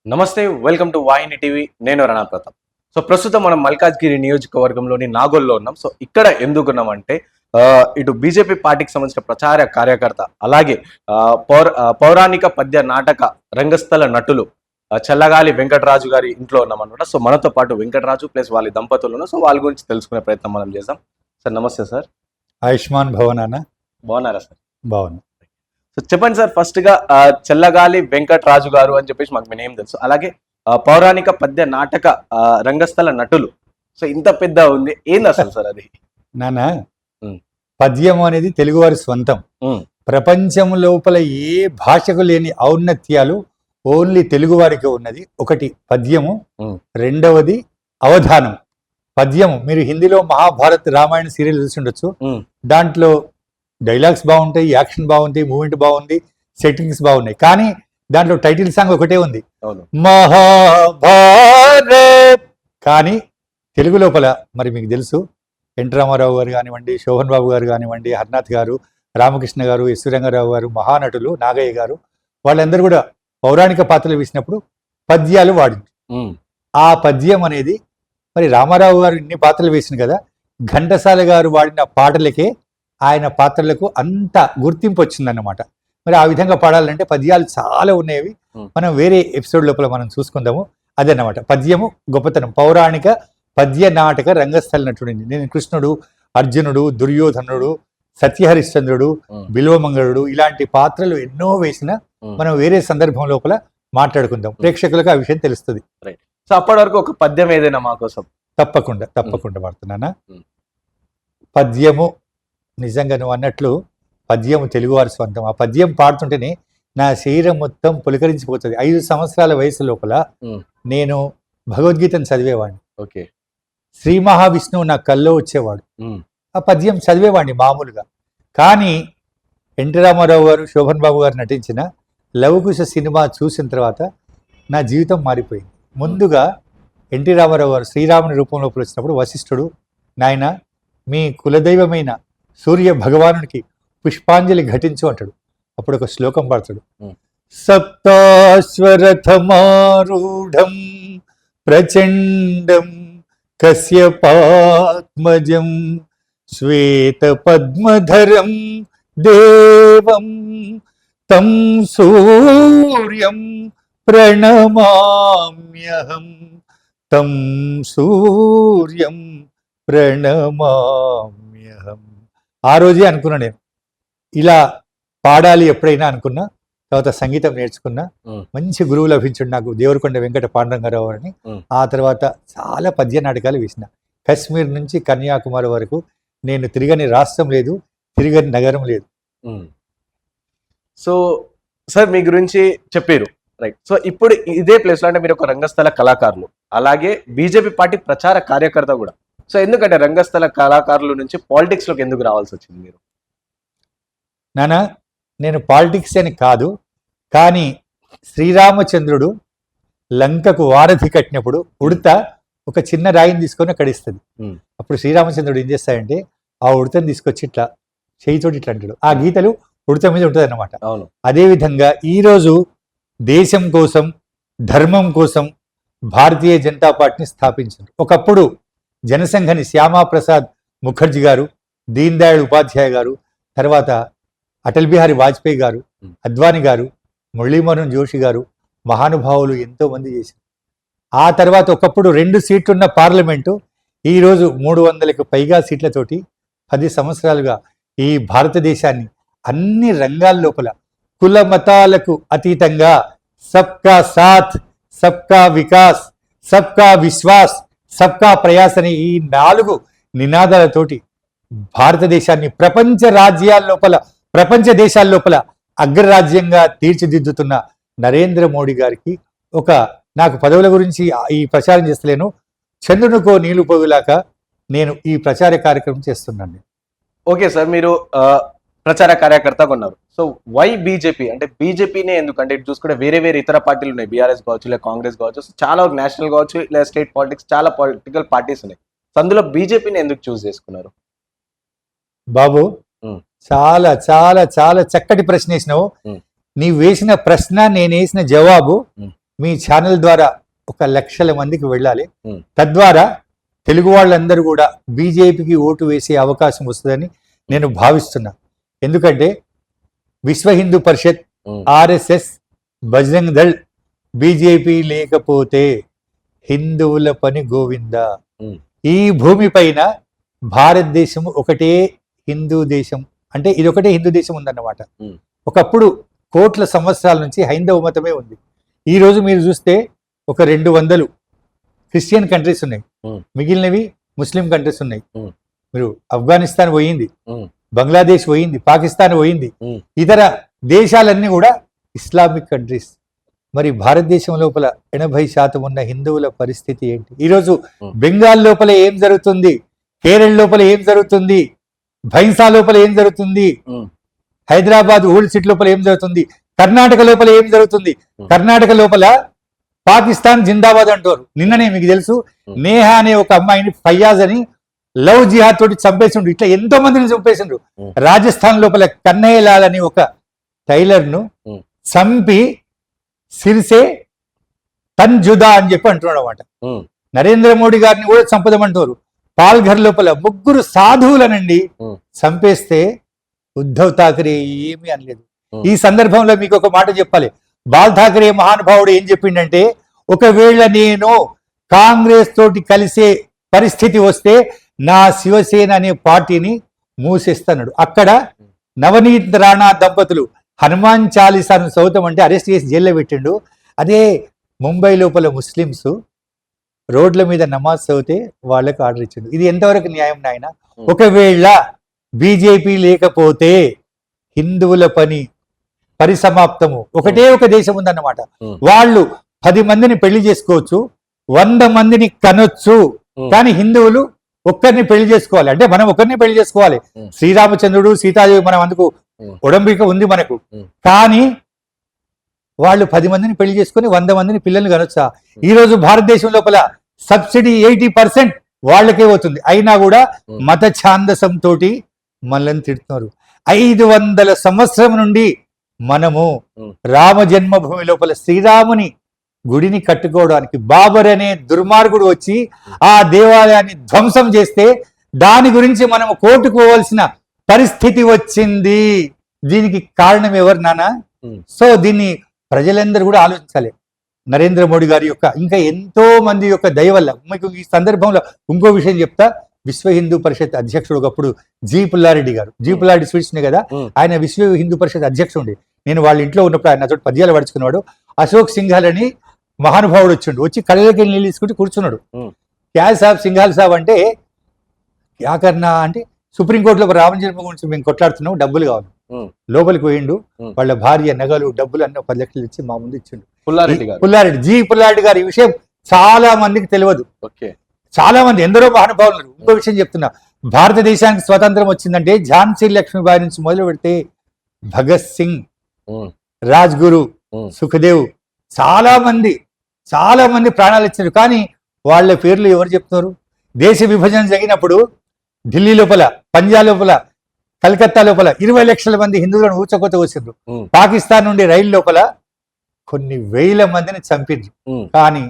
నమస్తే, welcome to Vahini TV. నేను Rana Pratap. So ప్రస్తుతం మనం మల్కాజ్గిరి నియోజకవర్గంలోని నాగోల్లో ఉన్నాం. సో ఇక్కడ ఎందుకున్నామంటే ఇటు బీజేపీ పార్టీకి సంబంధించిన ప్రచార కార్యకర్త, అలాగే పౌరాణిక పద్య నాటక రంగస్థల నటులు చల్లగాలి వెంకటరాజు గారి ఇంట్లో ఉన్నామన్నమాట. సో మనతో పాటు వెంకటరాజు ప్లస్ వాళ్ళ దంపతులు ఉన్నారు. సో వాళ్ళ గురించి తెలుసుకునే ప్రయత్నం మనం చేద్దాం. సార్ నమస్తే సార్. ఆయుష్మాన్ భవనాన. బాగున్నారా సార్? బాగున్నా. సో చెప్పండి సార్, ఫస్ట్ గా చల్లగాలి వెంకటరాజు గారు అని చెప్పేసి మాకు మీ నేమ్ తెలుసు. అలాగే పౌరాణిక పద్య నాటక రంగస్థల నటులు. సో ఇంత పెద్ద ఉంది, ఏంది అసలు సార్ అది? నాన్న, పద్యం అనేది తెలుగువారి స్వంతం. ప్రపంచం లోపల ఏ భాషకు లేని ఔన్నత్యాలు ఓన్లీ తెలుగువారికి ఉన్నది. ఒకటి పద్యము, రెండవది అవధానం. పద్యము మీరు హిందీలో మహాభారత్ రామాయణ సీరియల్ చూసి ఉండొచ్చు. దాంట్లో డైలాగ్స్ బాగుంటాయి, యాక్షన్ బాగుంటాయి, మూమెంట్ బాగుంది, సెట్టింగ్స్ బాగున్నాయి. కానీ దాంట్లో టైటిల్ సాంగ్ ఒకటే ఉంది, మహాభారత్. కానీ తెలుగు లోపల మరి మీకు తెలుసు, ఎన్ రామారావు గారు కానివ్వండి, శోభన్ బాబు గారు కానివ్వండి, హర్నాథ్ గారు, రామకృష్ణ గారు, ఎస్ రంగారావు గారు, మహానటులు, నాగయ్య గారు, వాళ్ళందరూ కూడా పౌరాణిక పాత్రలు వేసినప్పుడు పద్యాలు వాడింది. ఆ పద్యం అనేది మరి రామారావు గారు ఇన్ని పాత్రలు వేసిన కదా, ఘంటసాల గారు వాడిన పాటలకే ఆయన పాత్రలకు అంత గుర్తింపు వచ్చిందన్నమాట. మరి ఆ విధంగా పాడాలంటే పద్యాలు చాలా ఉన్నాయి. మనం వేరే ఎపిసోడ్ లోపల మనం చూసుకుందాము. అదన్నమాట పద్యము గొప్పతనం. పౌరాణిక పద్య నాటక రంగస్థల నటుడు. నేను కృష్ణుడు, అర్జునుడు, దుర్యోధనుడు, సత్యహరిశ్చంద్రుడు, బిల్వమంగళుడు ఇలాంటి పాత్రలు ఎన్నో వేసిన మనం వేరే సందర్భం లోపల మాట్లాడుకుందాం. ప్రేక్షకులకు ఆ విషయం తెలుస్తుంది. సో అప్పటి వరకు ఒక పద్యం ఏదైనా మా కోసం. తప్పకుండా వాడుతున్నానా. పద్యము నిజంగా నువ్వు అన్నట్లు పద్యము తెలుగువారి స్వంతం. ఆ పద్యం పాడుతుంటేనే నా శరీరం మొత్తం పులకరించిపోతుంది. 5 సంవత్సరాల వయసు లోపల నేను భగవద్గీతను చదివేవాడిని. ఓకే. శ్రీ మహావిష్ణువు నా కల్లో వచ్చేవాడు. ఆ పద్యం చదివేవాడిని మామూలుగా. కానీ ఎన్టీ రామారావు గారు, శోభన్ బాబు గారు నటించిన లవకుశ సినిమా చూసిన తర్వాత నా జీవితం మారిపోయింది. ముందుగా ఎన్టీ రామారావు గారు శ్రీరాముని రూపంలో వచ్చినప్పుడు వశిష్ఠుడు, నాయన మీ కులదైవమైన సూర్య భగవానుడికి పుష్పాంజలి ఘటించు అంటాడు. అప్పుడు ఒక శ్లోకం పాడతాడు, సప్తాశ్వరథమారూఢం ప్రచండం కశ్యపాత్మజం శ్వేత పద్మధరం దేవం తం సూర్యం ప్రణమామ్యహం తం సూర్యం ప్రణమామ్యహం. ఆ రోజే అనుకున్నా నేను ఇలా పాడాలి. ఎప్పుడైనా అనుకున్నా. తర్వాత సంగీతం నేర్చుకున్నా. మంచి గురువు లభించుడు నాకు, దేవరకొండ వెంకట పాండురంగారావు అని. ఆ తర్వాత చాలా పద్య నాటకాలు వేసిన. కశ్మీర్ నుంచి కన్యాకుమారి వరకు నేను తిరగని రాష్ట్రం లేదు, తిరగని నగరం లేదు. సో సార్ మీ గురించి చెప్పారు, రైట్. సో ఇప్పుడు ఇదే ప్లేస్లో అంటే మీరు ఒక రంగస్థల కళాకారులు, అలాగే బీజేపీ పార్టీ ప్రచార కార్యకర్త కూడా. సో ఎందుకంటే రంగస్థల కళాకారుల నుంచి పాలిటిక్స్లోకి ఎందుకు రావాల్సి వచ్చింది మీరు? నానా, నేను పాలిటిక్స్ అని కాదు, కానీ శ్రీరామచంద్రుడు లంకకు వారధి కట్టినప్పుడు ఉడత ఒక చిన్న రాయిని తీసుకొని అక్కడ ఇస్తుంది. అప్పుడు శ్రీరామచంద్రుడు ఏం చేస్తాడంటే ఆ ఉడతను తీసుకొచ్చి ఇట్లా చేయితోటి ఇట్లా అంటాడు. ఆ గీతలు ఉడత మీద ఉంటుంది అన్నమాట. అదేవిధంగా ఈరోజు దేశం కోసం, ధర్మం కోసం భారతీయ జనతా పార్టీని స్థాపించారు. ఒకప్పుడు జనసంఘని శ్యామాప్రసాద్ ముఖర్జీ గారు, దీన్ దయాళ్ ఉపాధ్యాయ గారు, తర్వాత అటల్ బిహారీ వాజ్పేయి గారు, అద్వానీ గారు, మురళీమోహన్ జోషి గారు, మహానుభావులు ఎంతో మంది చేశారు. ఆ తర్వాత ఒకప్పుడు 2 సీట్లున్న పార్లమెంటు ఈరోజు 300కు పైగా సీట్లతోటి 10 సంవత్సరాలుగా ఈ భారతదేశాన్ని అన్ని రంగాల లోపల కుల మతాలకు అతీతంగా సబ్కా సాథ్, సబ్కా వికాస్, సబ్కా విశ్వాస్, సబ్కా ప్రయాస్ అనే ఈ 4 నినాదాలతోటి భారతదేశాన్ని ప్రపంచ రాజ్యాల లోపల, ప్రపంచ దేశాల లోపల అగ్రరాజ్యంగా తీర్చిదిద్దుతున్న నరేంద్ర మోడీ గారికి నాకు పదవుల గురించి ఈ ప్రచారం చేస్తలేను, చంద్రునికో నీళ్లు పోగులాక నేను ఈ ప్రచార కార్యక్రమం చేస్తున్నాను. ఓకే సార్, మీరు ప్రచార కార్యకర్తగా ఉన్నారు. సో వై బీజేపీ అంటే బీజేపీనే ఎందుకంటే ఇటు చూసుకుంటే వేరే ఇతర పార్టీలు ఉన్నాయి, బీఆర్ఎస్ కావచ్చు, లేదా కాంగ్రెస్ కావచ్చు, చాలా నేషనల్ కావచ్చు, లేదా స్టేట్ పాలిటిక్స్, చాలా పొలిటికల్ పార్టీస్ ఉన్నాయి. సో అందులో బీజేపీని ఎందుకు చూస్ చేసుకున్నారు? బాబు, చాలా చాలా చాలా చక్కటి ప్రశ్న వేసినావు. నీవు వేసిన ప్రశ్న, నేను వేసిన జవాబు మీ ఛానల్ ద్వారా ఒక లక్షల మందికి వెళ్ళాలి. Hmm. తద్వారా తెలుగు వాళ్ళందరూ కూడా బీజేపీకి ఓటు వేసే అవకాశం వస్తుందని నేను భావిస్తున్నా. ఎందుకంటే విశ్వ హిందూ పరిషత్, ఆర్ఎస్ఎస్, బజరంగ్ దళ్, బీజేపీ లేకపోతే హిందువుల పని గోవింద. ఈ భూమి పైన భారతదేశం ఒకటే హిందూ దేశం, అంటే ఇది ఒకటే హిందూ దేశం ఉందన్నమాట. ఒకప్పుడు కోట్ల సంవత్సరాల నుంచి హైందవ మతమే ఉంది. ఈ రోజు మీరు చూస్తే ఒక 200 క్రిస్టియన్ కంట్రీస్ ఉన్నాయి, మిగిలినవి ముస్లిం కంట్రీస్ ఉన్నాయి. మీరు ఆఫ్ఘనిస్తాన్ పోయింది, బంగ్లాదేశ్ పోయింది, పాకిస్తాన్ పోయింది, ఇతర దేశాలన్నీ కూడా ఇస్లామిక్ కంట్రీస్. మరి భారతదేశం లోపల 80% ఉన్న హిందువుల పరిస్థితి ఏంటి? ఈరోజు బెంగాల్ లోపల ఏం జరుగుతుంది, కేరళ లోపల ఏం జరుగుతుంది, భైన్సా లోపల ఏం జరుగుతుంది, హైదరాబాద్ ఓల్డ్ సిటీ లోపల ఏం జరుగుతుంది, కర్ణాటక లోపల ఏం జరుగుతుంది. కర్ణాటక లోపల పాకిస్తాన్ జిందాబాద్ అంటారు. నిన్ననే మీకు తెలుసు, నేహా అనే ఒక అమ్మాయిని ఫయ్యాజ్ అని లవ్ జిహాద్ తోటి చంపేసిండ్రు. ఇట్లా ఎంతో మందిని చంపేసిండ్రు. రాజస్థాన్ లోపల కన్నయ్య లాల్ అని ఒక టైలర్ ను చంపి సిరిసే తన్ జుదా అని చెప్పి అంటున్నాడు అన్నమాట. నరేంద్ర మోడీ గారిని కూడా చంపదమంటారు. పాల్ఘర్ లోపల 3 సాధువులనండి చంపేస్తే ఉద్ధవ్ ఠాకరే ఏమీ అనలేదు. ఈ సందర్భంలో మీకు ఒక మాట చెప్పాలి. బాల్ ఠాకరే మహానుభావుడు ఏం చెప్పిండంటే, ఒకవేళ నేను కాంగ్రెస్ తోటి కలిసే పరిస్థితి వస్తే నా శివసేన అనే పార్టీని మూసేస్తాడు. అక్కడ నవనీత్ రాణా దంపతులు హనుమాన్ చాలీసాను చదువుతామంటే అరెస్ట్ చేసి జైల్లో పెట్టిండు. అదే ముంబై లోపల ముస్లింస్ రోడ్ల మీద నమాజ్ చదివితే వాళ్ళకి ఆర్డర్ ఇచ్చిండు. ఇది ఎంతవరకు న్యాయం నాయన? ఒకవేళ బీజేపీ లేకపోతే హిందువుల పని పరిసమాప్తము. ఒకటే ఒక దేశం ఉందన్నమాట. వాళ్ళు 10 మందిని పెళ్లి చేసుకోవచ్చు, 100 మందిని కనొచ్చు, కానీ హిందువులు ఒక్కరిని పెళ్లి చేసుకోవాలి. అంటే మనం ఒక్కరిని పెళ్లి చేసుకోవాలి. శ్రీరామచంద్రుడు, సీతాదేవి, మనం అందుకు ఒడంబిక ఉంది మనకు. కానీ వాళ్ళు 10 మందిని పెళ్లి చేసుకుని 100 మందిని పిల్లల్ని కనొచ్చా? ఈ రోజు భారతదేశం లోపల సబ్సిడీ 80% వాళ్ళకే అవుతుంది. అయినా కూడా మత ఛాందసం తోటి మనల్ని తిడుతున్నారు. 500 సంవత్సరం నుండి మనము రామ జన్మభూమి లోపల శ్రీరాముని గుడిని కట్టుకోవడానికి బాబర్ అనే దుర్మార్గుడు వచ్చి ఆ దేవాలయాన్ని ధ్వంసం చేస్తే దాని గురించి మనము కోర్టుకు పోవాల్సిన పరిస్థితి వచ్చింది. దీనికి కారణం ఎవరు నాన్న? సో దీన్ని ప్రజలందరూ కూడా ఆలోచించాలి. నరేంద్ర మోడీ గారి యొక్క ఇంకా ఎంతో మంది యొక్క దయ వల్ల. మీకు ఈ సందర్భంలో ఇంకో విషయం చెప్తా. విశ్వ హిందూ పరిషత్ అధ్యక్షుడు ఒకప్పుడు జి పుల్లారెడ్డి గారు, జి పుల్లారెడ్డి స్వీట్స్ కదా, ఆయన విశ్వ హిందూ పరిషత్ అధ్యక్షుడు. నేను వాళ్ళ ఇంట్లో ఉన్నప్పుడు ఆయన నాతో పద్యాలు పడుచుకున్నాడు. అశోక్ సింఘాల్ అని మహానుభావుడు వచ్చిండు. వచ్చి కళ్ళకి నీళ్ళు తీసుకుంటూ కూర్చున్నాడు. క్యా సాబ్ సింఘాల్ సాబ్ అంటే క్యా కర్నా అంటే, సుప్రీంకోర్టులో రామ జన్మ గురించి మేము కొట్లాడుతున్నాం, డబ్బులు కావాలి. లోపలికి పోయిండు. వాళ్ళ భార్య, నగలు, డబ్బులు అన్న 10 లక్షలు ఇచ్చి మా ముందు ఇచ్చిండు. పుల్లారెడ్డి, జి పుల్లారెడ్డి గారి విషయం చాలా మందికి తెలియదు. చాలా మంది ఎందరో మహానుభావులు. ఇంకో విషయం చెప్తున్నా, భారతదేశానికి స్వాతంత్రం వచ్చిందంటే ఝాన్సీ లక్ష్మీబాయి నుంచి మొదలు పెడితే భగత్ సింగ్, రాజ్ గురు, సుఖదేవ్, చాలా మంది ప్రాణాలు ఇచ్చారు. కానీ వాళ్ళ పేర్లు ఎవరు చెప్తున్నారు? దేశ విభజన జరిగినప్పుడు ఢిల్లీ లోపల, పంజాబ్ లోపల, కలకత్తా లోపల 20 లక్షల మంది హిందువులను ఊచకోత వచ్చిండ్రు. పాకిస్తాన్ నుండి రైలు లోపల కొన్ని వేల మందిని చంపిండ్రు. కానీ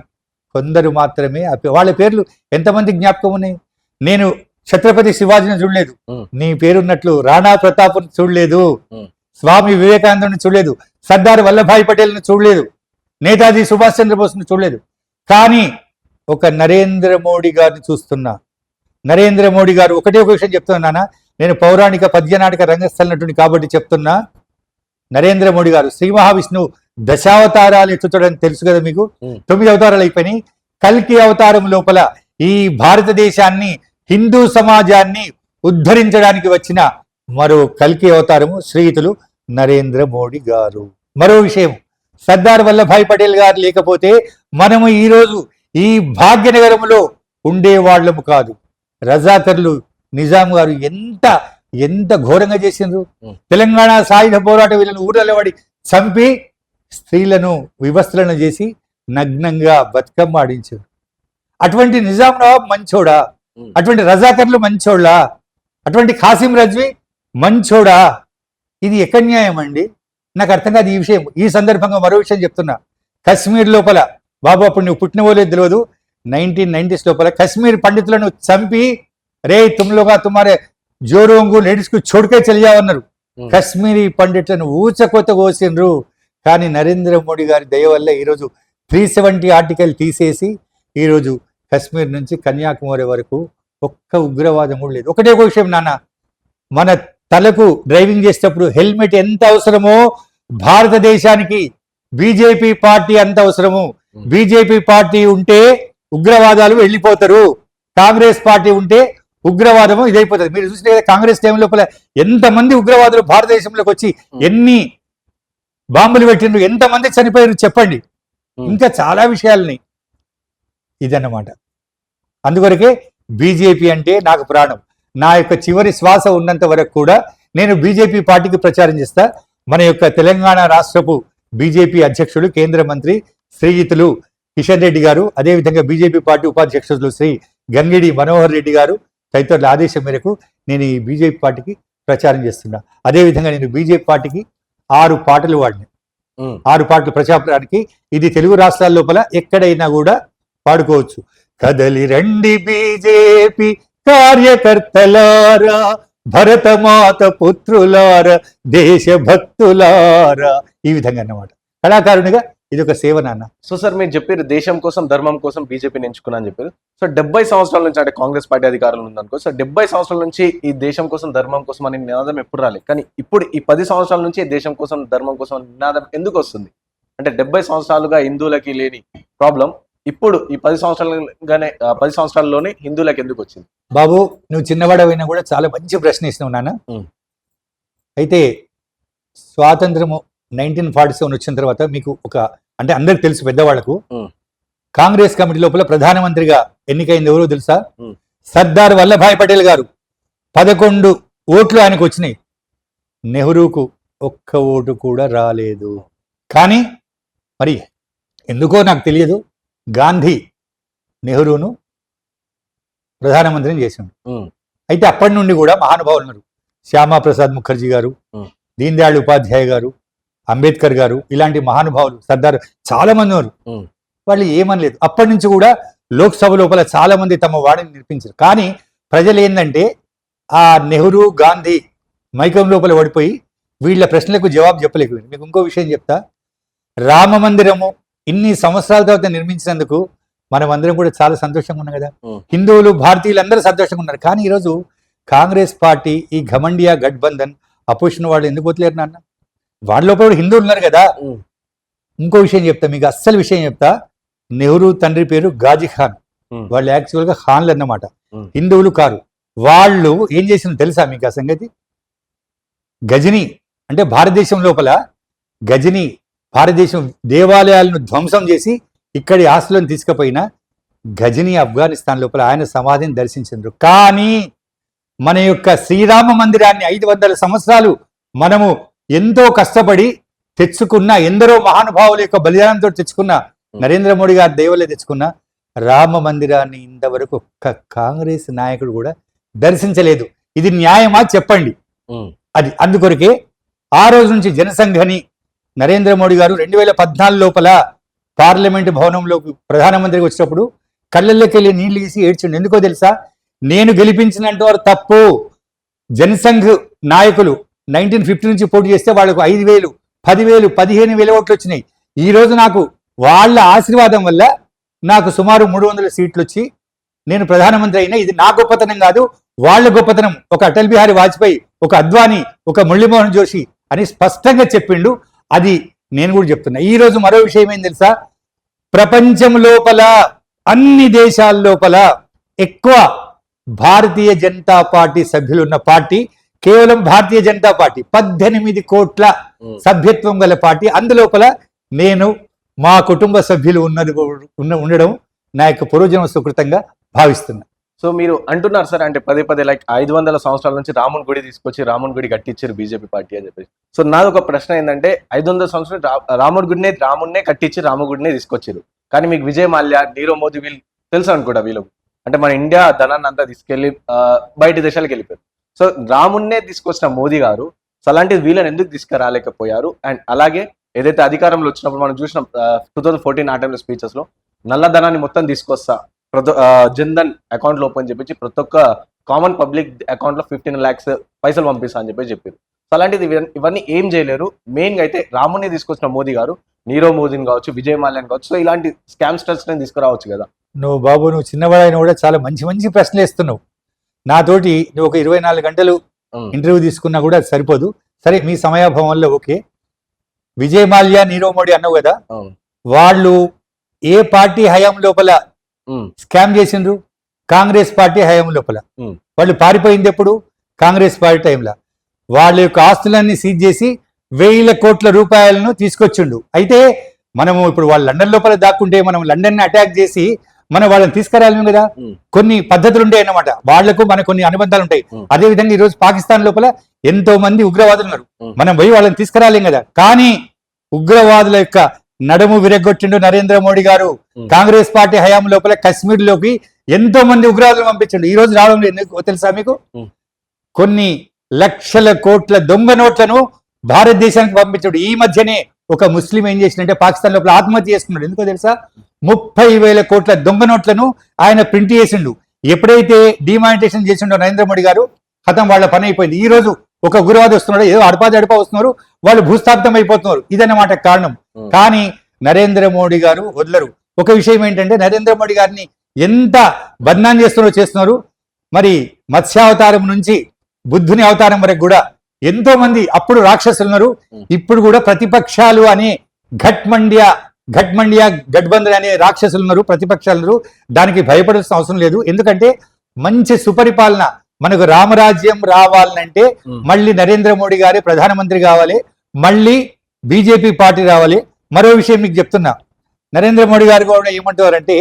కొందరు మాత్రమే వాళ్ళ పేర్లు ఎంతమంది జ్ఞాపకం ఉన్నాయి? నేను ఛత్రపతి శివాజీని చూడలేదు, నీ పేరున్నట్లు రాణా ప్రతాప్ను చూడలేదు, స్వామి వివేకానందుని చూడలేదు, సర్దార్ వల్లభాయ్ పటేల్ని చూడలేదు, నేతాజీ సుభాష్ చంద్రబోస్ని చూడలేదు. కానీ ఒక నరేంద్ర మోడీ గారిని చూస్తున్నా. నరేంద్ర మోడీ గారు ఒకటే ఒక విషయం చెప్తున్నా. నేను పౌరాణిక పద్యనాటక రంగస్థల నటుని కాబట్టి చెప్తున్నా. నరేంద్ర మోడీ గారు శ్రీ మహావిష్ణువు దశావతారాలు ఎత్తుతాడని తెలుసు కదా మీకు. 9 అవతారాలు అయిపోయినాయి. కల్కి అవతారం లోపల ఈ భారతదేశాన్ని, హిందూ సమాజాన్ని ఉద్ధరించడానికి వచ్చిన మరో కల్కి అవతారము శ్రీయుతులు నరేంద్ర మోడీ గారు. మరో విషయం, సర్దార్ వల్లభాయ్ పటేల్ గారు లేకపోతే మనము ఈరోజు ఈ భాగ్యనగరంలో ఉండేవాళ్ళము కాదు. రజాకర్లు, నిజాం గారు ఎంత ఘోరంగా చేసిండ్రు. తెలంగాణ సాయుధ పోరాట వీళ్ళను ఊర్లలో పడి చంపి స్త్రీలను వివస్త్రలను చేసి నగ్నంగా బతుకమ్మ ఆడించారు. అటువంటి నిజాం నవాబ్ మంచోడా? అటువంటి రజాకర్లు మంచోళ్ళా? అటువంటి ఖాసిం రజ్వీ మంచోడా? ఇది ఎక్కడ న్యాయం అండి? నాకు అర్థం కాదు ఈ విషయం. ఈ సందర్భంగా మరో విషయం చెప్తున్నా. కశ్మీర్ లోపల బాబు అప్పుడు నువ్వు పుట్టినవోలే తెలియదు 1990s లోపల కశ్మీర్ పండితులను చంపి రే తుమ్లోగా తుమారే జోరోంగు లేడీస్ కు చోటుకే చెలియావన్నారు. కశ్మీరీ పండితులను ఊచకొత కోసిండ్రు. కానీ నరేంద్ర మోడీ గారి దయ వల్ల ఈరోజు 370 ఆర్టికల్ తీసేసి ఈరోజు కశ్మీర్ నుంచి కన్యాకుమారి వరకు ఒక్క ఉగ్రవాదం కూడా లేదు. ఒకటే ఒక విషయం నాన్న, మన తలకు డ్రైవింగ్ చేసేటప్పుడు హెల్మెట్ ఎంత అవసరమో భారతదేశానికి బీజేపీ పార్టీ అంత అవసరము. బీజేపీ పార్టీ ఉంటే ఉగ్రవాదాలు వెళ్ళిపోతారు, కాంగ్రెస్ పార్టీ ఉంటే ఉగ్రవాదము ఇదైపోతుంది. మీరు చూసిన కాంగ్రెస్ టైం లోపల ఎంతమంది ఉగ్రవాదులు భారతదేశంలోకి వచ్చి ఎన్ని బాంబులు పెట్టిండ్రు, ఎంతమంది చనిపోయారు చెప్పండి. ఇంకా చాలా విషయాలని ఇదన్నమాట. అందువరకే బీజేపీ అంటే నాకు ప్రాణం. నా యొక్క చివరి శ్వాస ఉన్నంత వరకు కూడా నేను బీజేపీ పార్టీకి ప్రచారం చేస్తా. మన యొక్క తెలంగాణ రాష్ట్రపు బీజేపీ అధ్యక్షుడు కేంద్ర మంత్రి శ్రీయుతులు కిషన్ రెడ్డి గారు, అదేవిధంగా బీజేపీ పార్టీ ఉపాధ్యక్షులు శ్రీ గంగిడి మనోహర్ రెడ్డి గారు తదితరుల ఆదేశం మేరకు నేను ఈ బీజేపీ పార్టీకి ప్రచారం చేస్తున్నా. అదేవిధంగా నేను బీజేపీ పార్టీకి 6 పాటలు వాడినా. 6 పాటలు ప్రచారానికి ఇది తెలుగు రాష్ట్రాల లోపల ఎక్కడైనా కూడా పాడుకోవచ్చు. కదలి రండి బీజేపీ కార్యకర్తలారా, భరతమాత పుత్రులారా, దేశభక్తులారా, ఈ విధంగా అన్నమాట. కళాకారునిగా ఇది ఒక సేవ నాన్న. సో సార్ మీరు చెప్పారు దేశం కోసం ధర్మం కోసం బీజేపీని ఎంచుకున్నా అని చెప్పారు. సో 70 సంవత్సరాల నుంచి అంటే కాంగ్రెస్ పార్టీ అధికారంలో ఉందనుకో, సో 70 సంవత్సరాల నుంచి ఈ దేశం కోసం ధర్మం కోసం అనే నినాదం ఎప్పుడు రాలేదు. కానీ ఇప్పుడు ఈ 10 సంవత్సరాల నుంచి దేశం కోసం ధర్మం కోసం అనే నినాదం ఎందుకు వస్తుంది అంటే 70 సంవత్సరాలుగా హిందువులకి లేని ప్రాబ్లం ఇప్పుడు ఈ 10 సంవత్సరాల్లోనే హిందువులకు ఎందుకు వచ్చింది? బాబు నువ్వు చిన్నవాడవైనా కూడా చాలా మంచి ప్రశ్న ఇస్తున్నావు నాన్న. అయితే స్వాతంత్రము 1947 వచ్చిన తర్వాత మీకు ఒక అంటే అందరికి తెలుసు పెద్దవాళ్లకు, కాంగ్రెస్ కమిటీ లోపల ప్రధానమంత్రిగా ఎన్నికైంది ఎవరో తెలుసా? సర్దార్ వల్లభాయ్ పటేల్ గారు. 11 ఓట్లు ఆయనకు వచ్చినాయి. నెహ్రూకు ఒక్క ఓటు కూడా రాలేదు. కానీ మరి ఎందుకో నాకు తెలియదు, గాంధీ నెహ్రూను ప్రధానమంత్రిని చేసిండు. అయితే అప్పటి నుండి కూడా మహానుభావులు ఉన్నారు. శ్యామాప్రసాద్ ముఖర్జీ గారు, దీన్ దయాళ్ ఉపాధ్యాయ గారు, అంబేద్కర్ గారు, ఇలాంటి మహానుభావులు, సర్దార్ చాలా మంది ఉన్నారు. వాళ్ళు ఏమనలేదు. అప్పటి నుంచి కూడా లోక్సభ లోపల చాలా మంది తమ వాడిని నిర్పించారు. కానీ ప్రజలు ఏంటంటే ఆ నెహ్రూ గాంధీ మైకం లోపల పడిపోయి వీళ్ళ ప్రశ్నలకు జవాబు చెప్పలేకపోయింది. మీకు ఇంకో విషయం చెప్తా. రామ మందిరము ఇన్ని సంవత్సరాల తర్వాత నిర్మించినందుకు మనం అందరం కూడా చాలా సంతోషంగా ఉన్నాం కదా. హిందువులు భారతీయులు అందరూ సంతోషంగా ఉన్నారు. కానీ ఈరోజు కాంగ్రెస్ పార్టీ ఈ ఘమండియా గఠబంధన్ అపోజిషన్ వాళ్ళు ఎందుకు పోతలేరు నాన్న? వాళ్ళ లోపల హిందువులు ఉన్నారు కదా. ఇంకో విషయం చెప్తా, మీకు అస్సలు విషయం చెప్తా. నెహ్రూ తండ్రి పేరు గాజీ ఖాన్. వాళ్ళు యాక్చువల్గా ఖాన్లు అన్నమాట, హిందువులు కారు. వాళ్ళు ఏం చేసిన తెలుసా మీకు ఆ సంగతి? గజని అంటే భారతదేశం లోపల గజని భారతదేశం దేవాలయాలను ధ్వంసం చేసి ఇక్కడి ఆస్తులను తీసుకుపోయిన గజని ఆఫ్ఘనిస్తాన్ లోపల ఆయన సమాధిని దర్శించారు. కానీ మన యొక్క శ్రీరామ మందిరాన్ని 500 సంవత్సరాలు మనము ఎంతో కష్టపడి తెచ్చుకున్న, ఎందరో మహానుభావుల యొక్క బలిదానంతో తెచ్చుకున్న, నరేంద్ర మోడీ గారి దయవల్లే తెచ్చుకున్న రామ మందిరాన్ని ఇంతవరకు ఒక్క కాంగ్రెస్ నాయకుడు కూడా దర్శించలేదు. ఇది న్యాయమా చెప్పండి? అది అందుకొరకే ఆ రోజు నుంచి జనసంఘని నరేంద్ర మోడీ గారు 2014 లోపల పార్లమెంటు భవనంలోకి ప్రధానమంత్రికి వచ్చినప్పుడు కళ్ళల్లోకి వెళ్ళి నీళ్లు తీసి ఏడ్చిండు. ఎందుకో తెలుసా? నేను గెలిపించినట్టు వారు తప్పు. జనసంఘ్ నాయకులు 1950 నుంచి పోటీ చేస్తే వాళ్ళకు 5,000, 10,000, 15,000 ఓట్లు వచ్చినాయి. ఈ రోజు నాకు వాళ్ళ ఆశీర్వాదం వల్ల నాకు సుమారు 300 సీట్లు వచ్చి నేను ప్రధానమంత్రి అయినా. ఇది నా గొప్పతనం కాదు, వాళ్ళ గొప్పతనం. ఒక అటల్ బిహారీ వాజ్పేయి, ఒక అద్వానీ, ఒక మురళీమోహన్ జోషి అని స్పష్టంగా చెప్పిండు. అది నేను కూడా చెప్తున్నా. ఈ రోజు మరో విషయం ఏం తెలుసా? ప్రపంచం లోపల అన్ని దేశాల లోపల ఎక్కువ భారతీయ జనతా పార్టీ సభ్యులు ఉన్న పార్టీ కేవలం భారతీయ జనతా పార్టీ. 18 కోట్ల సభ్యత్వం గల పార్టీ. అందులోపల నేను మా కుటుంబ సభ్యులు ఉండడం నా యొక్క పూర్వజన్మ సుకృతంగా భావిస్తున్నా. సో మీరు అంటున్నారు సార్, అంటే పదే లైక్ 500 సంవత్సరాల నుంచి రాముని గుడి తీసుకొచ్చి రాముని గుడి కట్టించారు బీజేపీ పార్టీ అని చెప్పేసి. సో నాది ఒక ప్రశ్న ఏంటంటే 500 సంవత్సరాలు రాముడినే కట్టించి రామగుడినే తీసుకొచ్చారు. కానీ మీకు విజయ్ మాల్యా, నీరవ్ మోదీ వీళ్ళు తెలుసు అనుకుంటా. వీళ్ళు అంటే మన ఇండియా ధనాన్ని అంతా తీసుకెళ్లి బయట దేశాలకు వెళ్ళిపోయారు. సో రామున్నే తీసుకొచ్చిన మోదీ గారు అలాంటిది వీళ్ళని ఎందుకు తీసుకురాలేకపోయారు? అండ్ అలాగే ఏదైతే అధికారంలో వచ్చినప్పుడు మనం చూసిన 2014 ఆ టైంలో స్పీచెస్ లో నల్లధనాన్ని మొత్తం తీసుకొస్తా, జన్ధన్ అకౌంట్లు ఓపెన్ చేపించి ప్రతి ఒక్క కామన్ పబ్లిక్ అకౌంట్ లో 15 lakhs పైసలు పంపిస్తా అని చెప్పారు. సో అలాంటిది ఇవన్నీ ఏం చేయలేరు. మెయిన్ గా అయితే రాముని తీసుకొచ్చిన మోదీ గారు నీరవ్ మోదీని కావచ్చు, విజయ్ మాల్యాని కావచ్చు, సో ఇలాంటి స్కామ్స్టర్స్ తీసుకురావచ్చు కదా. నువ్వు చిన్నవాడైన కూడా చాలా మంచి మంచి ప్రశ్నలు వేస్తున్నావు. నాతోటి నువ్వు ఒక 24 గంటలు ఇంటర్వ్యూ తీసుకున్నా కూడా అది సరిపోదు. సరే, మీ సమయాభావంలో ఓకే. విజయ్ మాల్యా, నీరవ్ మోడీ అన్నావు కదా, వాళ్ళు ఏ పార్టీ హయాం లోపల స్కామ్ చేసిండ్రు? కాంగ్రెస్ పార్టీ హయాం లోపల. వాళ్ళు పారిపోయింది ఎప్పుడు? కాంగ్రెస్ పార్టీ టైంలో. వాళ్ళ యొక్క ఆస్తులన్నీ సీజ్ చేసి 1000 కోట్ల రూపాయలను తీసుకొచ్చిండు. అయితే మనము ఇప్పుడు వాళ్ళు లండన్ లోపల దాక్కుంటే మనం లండన్ అటాక్ చేసి మనం వాళ్ళని తీసుకురాలేము కదా. కొన్ని పద్ధతులు ఉంటాయి అన్నమాట, వాళ్లకు మనకు కొన్ని అనుబంధాలు ఉంటాయి. అదే విధంగా ఈ రోజు పాకిస్తాన్ లోపల ఎంతో మంది ఉగ్రవాదులు ఉన్నారు, మనం పోయి వాళ్ళని తీసుకురాలేం కదా. కానీ ఉగ్రవాదుల యొక్క నడుము విరగొట్టిండు నరేంద్ర మోడీ గారు. కాంగ్రెస్ పార్టీ హయాం లోపల కశ్మీర్ లోకి ఎంతో మంది ఉగ్రవాదులు పంపించండు. ఈ రోజు రావడం ఎందుకు తెలుసా మీకు? కొన్ని లక్షల కోట్ల దొంగ నోట్లను భారతదేశానికి పంపించాడు. ఈ మధ్యనే ఒక ముస్లిం ఏం చేసిందంటే పాకిస్తాన్ లోపల ఆత్మహత్య చేసుకున్నాడు. ఎందుకో తెలుసా? 30,000 కోట్ల దొంగ నోట్లను ఆయన ప్రింట్ చేసిండు. ఎప్పుడైతే డిమానిటేషన్ చేసిండో నరేంద్ర మోడీ గారు, ఖతం వాళ్ళ పని అయిపోయింది. ఈ రోజు ఒక ఉగ్రవాది వస్తున్నాడు, ఏదో అడపా వస్తున్నారు, వాళ్ళు భూస్థాపితం అయిపోతున్నారు. ఇదన్నమాట కారణం. కానీ నరేంద్ర మోడీ గారు వదలరు. ఒక విషయం ఏంటంటే నరేంద్ర మోడీ గారిని ఎంత బద్నాం చేస్తున్నారు. మరి మత్స్యావతారం నుంచి బుద్ధుని అవతారం వరకు కూడా ఎంతో మంది అప్పుడు రాక్షసులు ఉన్నారు, ఇప్పుడు కూడా ప్రతిపక్షాలు అనే గఠబంధన్ అనే రాక్షసులు ఉన్నారు, ప్రతిపక్షాలు ఉన్నారు. దానికి భయపడాల్సిన అవసరం లేదు. ఎందుకంటే మంచి సుపరిపాలన, మనకు రామరాజ్యం రావాలంటే మళ్ళీ నరేంద్ర మోడీ గారే ప్రధానమంత్రి కావాలి, మళ్ళీ బీజేపీ పార్టీ రావాలి. మరో విషయం మీకు చెప్తున్నా, నరేంద్ర మోడీ గారు కూడా ఏమంటారంటే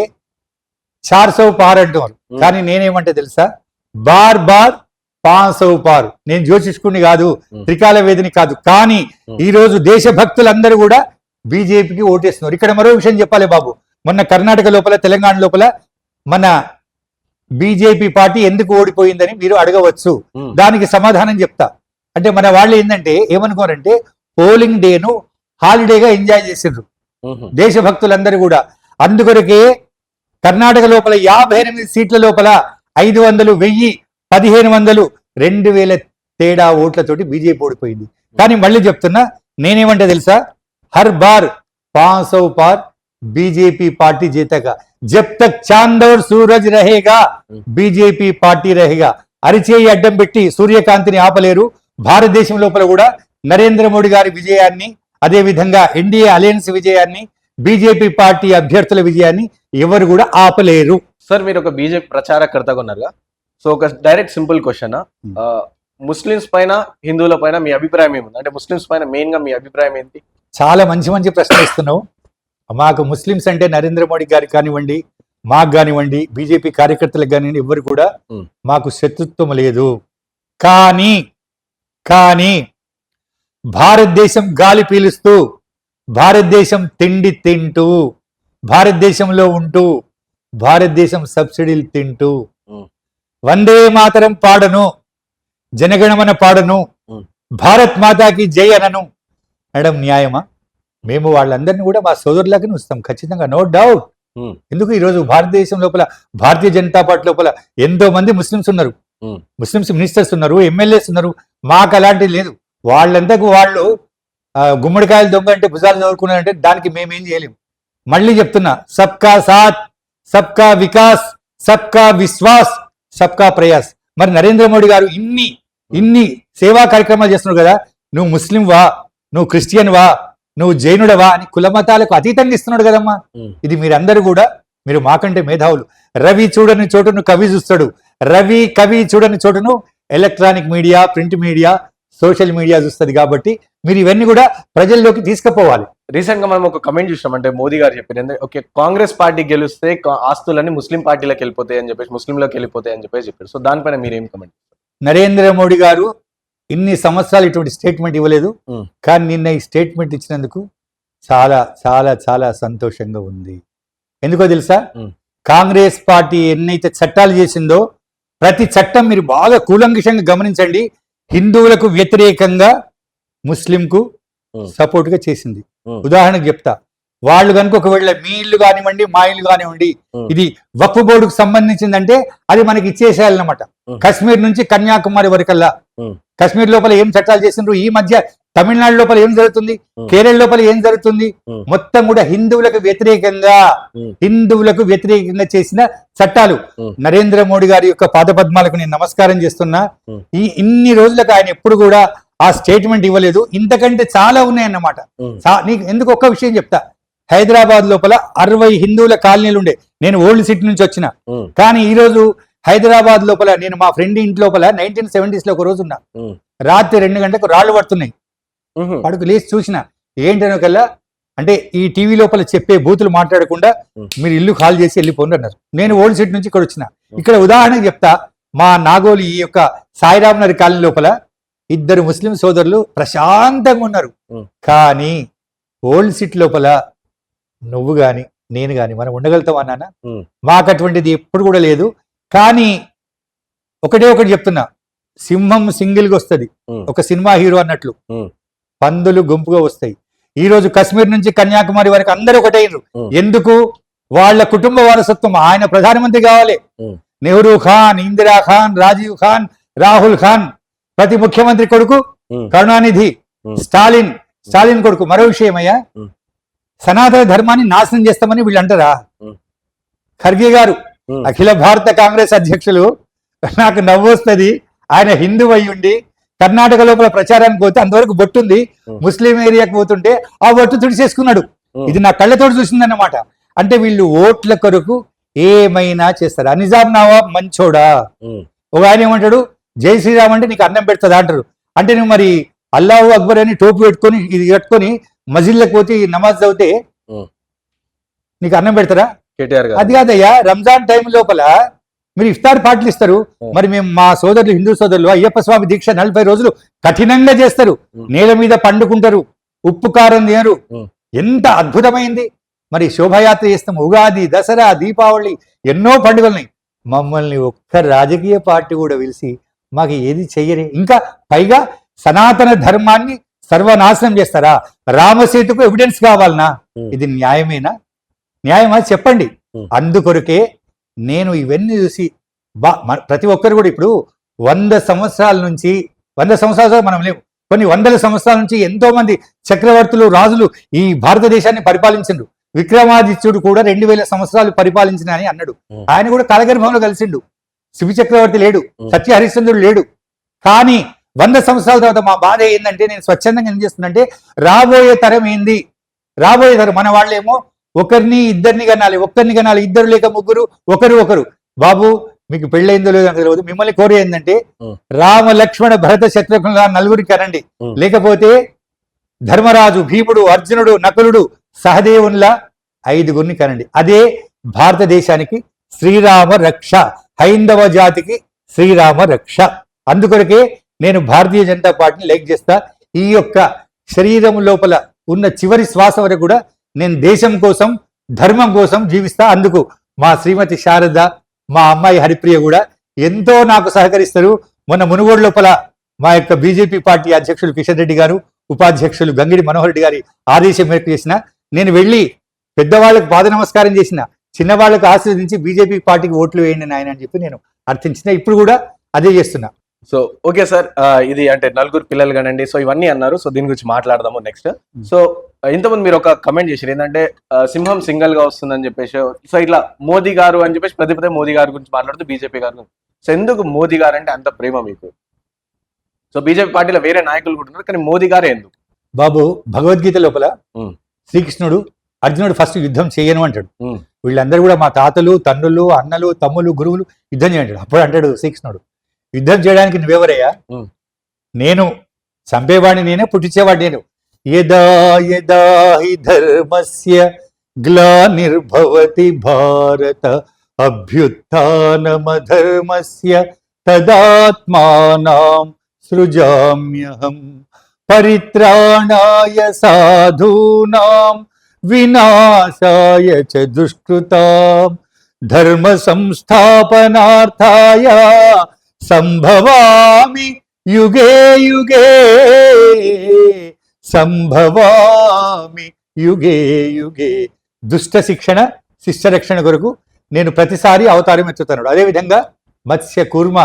400 పార్ అంటున్నారు. కానీ నేనేమంటే తెలుసా? బార్ 500 పార్. నేను జ్యోతిష్కుని కాదు, త్రికాల వేదిని కాదు. కానీ ఈ రోజు దేశభక్తులందరూ కూడా బీజేపీకి ఓటేస్తున్నారు. ఇక్కడ మరో విషయం చెప్పాలి బాబు, మొన్న కర్ణాటక లోపల, తెలంగాణ లోపల మన బీజేపీ పార్టీ ఎందుకు ఓడిపోయిందని మీరు అడగవచ్చు. దానికి సమాధానం చెప్తా. అంటే మన వాళ్ళు ఏంటంటే ఏమనుకోరంటే పోలింగ్ డేను హాలిడేగా ఎంజాయ్ చేసిండ్రు దేశభక్తులందరూ కూడా. అందుకొరకే కర్ణాటక లోపల 58 సీట్ల లోపల 500, 1000, 1500, 2000 తేడా ఓట్లతోటి బీజేపీ ఓడిపోయింది. కానీ మళ్ళీ చెప్తున్నా, నేనేమంటే తెలుసా? హర్ బార్ 500 పార్ బీజేపీ పార్టీ జీతేగా. జబ్ తక్ చాంద్ ఔర్ సూరజ్ రహేగా బీజేపీ పార్టీ రహేగా. అరిచేయి అడ్డం పెట్టి సూర్యకాంతిని ఆపలేరు. భారతదేశం లోపల కూడా నరేంద్ర మోడీ గారి విజయాన్ని, అదే విధంగా ఎన్డీఏ అలయన్స్ విజయాన్ని, బీజేపీ పార్టీ అభ్యర్థుల విజయాన్ని ఎవరు కూడా ఆపలేరు. సార్, మీరు ఒక బీజేపీ ప్రచారకర్తగా ఉన్నారుగా, సో ఒక డైరెక్ట్ సింపుల్ క్వశ్చన్, ముస్లిమ్స్ పైన హిందువుల పైన మీ అభిప్రాయం ఏముంది? అంటే ముస్లిమ్స్ పైన మెయిన్ గా మీ అభిప్రాయం ఏంటి? చాలా మంచి ప్రశ్న ఇస్తున్నావు. మాకు ముస్లిమ్స్ అంటే నరేంద్ర మోడీ గారికి కానివ్వండి, మాకు కానివ్వండి, బీజేపీ కార్యకర్తలకు కానివ్వండి, ఎవరు కూడా మాకు శత్రుత్వం లేదు. కానీ భారతదేశం గాలి పీలుస్తూ, భారతదేశం తిండి తింటూ, భారతదేశంలో ఉంటూ, భారతదేశం సబ్సిడీలు తింటూ, వందే మాతరం పాడను, జనగణమన పాడను, భారత్ మాతాకి జై అనను అనడం న్యాయమా? మేము వాళ్ళందరినీ కూడా మా సోదరులకి వస్తాం ఖచ్చితంగా, నో డౌట్. ఎందుకు ఈరోజు భారతదేశం లోపల, భారతీయ జనతా పార్టీ లోపల ఎంతో మంది ముస్లిమ్స్ ఉన్నారు, ముస్లిమ్స్ మినిస్టర్స్ ఉన్నారు, ఎమ్మెల్యేస్ ఉన్నారు. మాకు అలాంటిది లేదు. వాళ్ళంతకు వాళ్ళు గుమ్మడికాయలు దొంగ అంటే భుజాలు చదువుకున్నారంటే దానికి మేమేం చేయలేము. మళ్ళీ చెప్తున్నా, సబ్కా సాత్, సబ్కా వికాస్, సబ్కా విశ్వాస్, సబ్కా ప్రయాస్. మరి నరేంద్ర మోడీ గారు ఇన్ని సేవా కార్యక్రమాలు చేస్తున్నారు కదా. నువ్వు ముస్లిం వా, నువ్వు క్రిస్టియన్ వా, నువ్వు జైనుడవా అని కుల మతాలకు అతీతంగా ఇస్తున్నాడు కదమ్మా. ఇది మీరందరూ కూడా, మీరు మాకంటే మేధావులు. రవి చూడని చోటును కవి చూస్తాడు, రవి కవి చూడని చోటును electronic media, print media, social media చూస్తుంది. కాబట్టి మీరు ఇవన్నీ కూడా ప్రజల్లోకి తీసుకుపోవాలి. రీసెంట్ గా మనం ఒక కమెంట్ చూసాం, అంటే మోదీ గారు చెప్పారు, ఓకే కాంగ్రెస్ పార్టీ గెలిస్తే ఆస్తులన్నీ ముస్లిం పార్టీలకు వెళ్ళిపోతాయి అని చెప్పేసి, ముస్లింలకు వెళ్ళిపోతాయి అని చెప్పారు. సో దానిపైన మీరేం కమెంట్? నరేంద్ర మోడీ గారు ఇన్ని సంవత్సరాలు ఇటువంటి స్టేట్మెంట్ ఇవ్వలేదు. కానీ నిన్న ఈ స్టేట్మెంట్ ఇచ్చినందుకు చాలా చాలా చాలా సంతోషంగా ఉంది. ఎందుకో తెలుసా? కాంగ్రెస్ పార్టీ ఎన్నైతే చట్టాలు చేసిందో ప్రతి చట్టం మీరు బాగా కూలంకషంగా గమనించండి, హిందువులకు వ్యతిరేకంగా ముస్లింకు సపోర్ట్ గా చేసింది. ఉదాహరణకు చెప్తా, వాళ్ళు కనుక ఒకవేళ మీ ఇల్లు కానివ్వండి మా ఇల్లు కానివ్వండి ఇది వక్ఫ్ బోర్డుకు సంబంధించిందంటే అది మనకి ఇచ్చేసేయాలన్నమాట. కశ్మీర్ నుంచి కన్యాకుమారి వరకల్లా కశ్మీర్ లోపల ఏం చట్టాలు చేసిండ్రు, ఈ మధ్య తమిళనాడు లోపల ఏం జరుగుతుంది, కేరళ లోపల ఏం జరుగుతుంది, మొత్తం కూడా హిందువులకు వ్యతిరేకంగా చేసిన చట్టాలు. నరేంద్ర మోడీ గారి యొక్క పాదపద్మాలకు నేను నమస్కారం చేస్తున్నా. ఇన్ని రోజులకు ఆయన ఎప్పుడు కూడా ఆ స్టేట్మెంట్ ఇవ్వలేదు. ఇంతకంటే చాలా ఉన్నాయన్నమాట. నీకు ఎందుకు ఒక్క విషయం చెప్తా, హైదరాబాద్ లోపల 60 హిందువుల కాలనీలు ఉండే. నేను ఓల్డ్ సిటీ నుంచి వచ్చిన, కానీ ఈ రోజు హైదరాబాద్ లోపల నేను మా ఫ్రెండ్ ఇంటి లోపల 1970s లో ఒక రోజు ఉన్నా. రాత్రి 2 గంటలకు రాళ్లు పడుతున్నాయి. అడుగు లేచి చూసిన ఏంటనకల్లా అంటే ఈ టీవీ లోపల చెప్పే బూతులు మాట్లాడకుండా మీరు ఇల్లు ఖాళీ చేసి వెళ్ళిపోండి అన్నారు. నేను ఓల్డ్ సిటీ నుంచి ఇక్కడ వచ్చిన. ఇక్కడ ఉదాహరణకు చెప్తా, మా నాగోలి ఈ యొక్క సాయిరామ్ నగర్ కాలనీ లోపల 2 ముస్లిం సోదరులు ప్రశాంతంగా ఉన్నారు. కానీ ఓల్డ్ సిటీ లోపల నువ్వు గాని నేను గాని మనం ఉండగలుగుతామా నాన్న? మాకు అటువంటిది ఎప్పుడు కూడా లేదు. కానీ ఒకటి చెప్తున్నా, సింహం సింగిల్ గా వస్తుంది, ఒక సినిమా హీరో అన్నట్లు పందులు గుంపుగా వస్తాయి. ఈ రోజు కశ్మీర్ నుంచి కన్యాకుమారి వరకు అందరూ ఒకటైనరు. ఎందుకు? వాళ్ళ కుటుంబ వారసత్వం. ఆయన ప్రధానమంత్రి కావాలి. నెహ్రూ ఖాన్, ఇందిరా ఖాన్, రాజీవ్ ఖాన్, రాహుల్ ఖాన్, ప్రతి ముఖ్యమంత్రి కొడుకు కరుణానిధి, స్టాలిన్ కొడుకు. మరో విషయం అయ్యా, సనాతన ధర్మాన్ని నాశనం చేస్తామని వీళ్ళు అంటారా? ఖర్గే గారు అఖిల భారత కాంగ్రెస్ అధ్యక్షులు, నాకు నవ్వు వస్తుంది. ఆయన హిందూ అయి ఉండి కర్ణాటక లోపల ప్రచారానికి పోతే అంతవరకు బొట్టుంది, ముస్లిం ఏరియాకి పోతుంటే ఆ బొట్టు తుడిచేసుకున్నాడు. ఇది నా కళ్ళతో చూసిందన్నమాట. అంటే వీళ్ళు ఓట్ల కొరకు ఏమైనా చేస్తారు. నిజాం నవాబ్ మంచోడా? ఒక ఆయన ఏమంటాడు, జై శ్రీరామ్ అంటే నీకు అన్నం పెడతాదా అంటారు. అంటే నువ్వు మరి అల్లాహు అక్బర్ అని టోపీ పెట్టుకొని ఇది కట్టుకొని మజిల్లోకి పోతే నమాజ్ చదివితే నీకు అన్నం పెడతారా? అది కాదయ్యా, రంజాన్ టైం లోపల మీరు ఇఫ్తార్ పాటలు ఇస్తారు. మరి మేము మా సోదరులు హిందూ సోదరులు అయ్యప్ప స్వామి దీక్ష 40 రోజులు కఠినంగా చేస్తారు. నేల మీద పండుకుంటారు, ఉప్పు కారం తినరు. ఎంత అద్భుతమైంది. మరి శోభయాత్ర చేస్తాం, ఉగాది, దసరా, దీపావళి, ఎన్నో పండుగల్ని. మమ్మల్ని ఒక్క రాజకీయ పార్టీ కూడా పిలిచి మాకు ఏది చెయ్యరే. ఇంకా పైగా సనాతన ధర్మాన్ని సర్వనాశనం చేస్తారా? రామసేతుకు ఎవిడెన్స్ కావాలనా? ఇది న్యాయమేనా? న్యాయమా చెప్పండి. అందుకొరకే నేను ఇవన్నీ చూసి ప్రతి ఒక్కరు కూడా ఇప్పుడు 100 సంవత్సరాల నుంచి 100 సంవత్సరాలు మనం లేవు, కొన్ని వందల సంవత్సరాల నుంచి ఎంతో మంది చక్రవర్తులు, రాజులు ఈ భారతదేశాన్ని పరిపాలించిండు. విక్రమాదిత్యుడు కూడా 2000 సంవత్సరాలు పరిపాలించిన అని అన్నాడు. ఆయన కూడా కాలగర్భంలో కలిసిండు. శివ చక్రవర్తి లేడు, సత్య హరిశ్చంద్రుడు లేడు. కానీ 100 సంవత్సరాల తర్వాత మా బాధ ఏంటంటే, నేను స్వచ్ఛందంగా ఏం చేస్తున్నంటే, రాబోయే తరం ఏంది, రాబోయే తరం మన వాళ్ళేమో ఒకరిని ఇద్దరిని కనాలి, ఒక్కరిని కనాలి, ఇద్దరు లేక ముగ్గురు, ఒకరు. బాబు మీకు పెళ్ళైందో లేదో నాకు తెలియదు, మిమ్మల్ని కోరే ఏంటంటే రామ లక్ష్మణ భరత శత్రుఘ్నుల 4 కనండి. లేకపోతే ధర్మరాజు, భీముడు, అర్జునుడు, నకులుడు, సహదేవునిలా 5 కనండి. అదే భారతదేశానికి శ్రీరామ రక్ష, హైందవ జాతికి శ్రీరామ రక్ష. అందుకొరకే నేను భారతీయ జనతా పార్టీని లైక్ చేస్తా. ఈ యొక్క శరీరం లోపల ఉన్న చివరి శ్వాస వరకు కూడా నేను దేశం కోసం, ధర్మం కోసం జీవిస్తా. అందుకు మా శ్రీమతి శారద, మా అమ్మాయి హరిప్రియ కూడా ఎంతో నాకు సహకరిస్తారు. మొన్న మునుగోడు లోపల మా యొక్క బీజేపీ పార్టీ అధ్యక్షులు కిషన్ రెడ్డి గారు, ఉపాధ్యక్షులు గంగిడి మనోహర్ రెడ్డి గారి ఆదేశం మేరకు చేసిన, నేను వెళ్ళి పెద్దవాళ్ళకు పాద నమస్కారం చేసిన, చిన్నవాళ్ళకు ఆశీర్వదించి బీజేపీ పార్టీకి ఓట్లు వేయండి నాయన అని చెప్పి నేను అర్థించిన. ఇప్పుడు కూడా అదే చేస్తున్నా. సో ఓకే సార్, ఇది అంటే 4 పిల్లలు కానండి. సో ఇవన్నీ అన్నారు. సో దీని గురించి మాట్లాడదాము నెక్స్ట్. సో ఇంతకుముందు మీరు ఒక కమెంట్ చేశారు ఏంటంటే సింహం సింగల్ గా వస్తుందని చెప్పేసి. సో ఇట్లా మోదీ గారు అని చెప్పేసి ప్రతి మోదీ గారి గురించి మాట్లాడుతూ బీజేపీ గారు. సో ఎందుకు మోదీ గారు అంటే అంత ప్రేమ మీకు? సో బీజేపీ పార్టీలో వేరే నాయకులు కూడా ఉన్నారు, కానీ మోదీ గారే ఎందుకు? బాబు, భగవద్గీత లోపల శ్రీకృష్ణుడు అర్జునుడు ఫస్ట్ యుద్ధం చేయను అంటాడు. వీళ్ళందరూ కూడా మా తాతలు, తండ్రులు, అన్నలు, తమ్ములు, గురువులు యుద్ధం చేయంటాడు. అప్పుడు అంటాడు శ్రీకృష్ణుడు, యుద్ధం చేయడానికి నువ్వెవరయ్యా? నేను చంపేవాడిని నేనే, పుట్టించేవాడి నేను. యదా యదా హి ధర్మస్య గ్లానిర్భవతి భారత అభ్యుత్థానమధర్మస్య తదాత్మానాం సృజామ్యహం పరిత్రాణాయ సాధూనాం వినాశాయ చ దుష్కృతాం ధర్మ సంస్థాపనార్థాయ సంభవామి యుగే యుగే సంభవామి యుగే యుగే దుష్ట శిక్షణ శిష్ట రక్షణ కొరకు నేను ప్రతిసారి అవతారం ఎత్తుతున్నాడు. అదేవిధంగా మత్స్య కూర్మ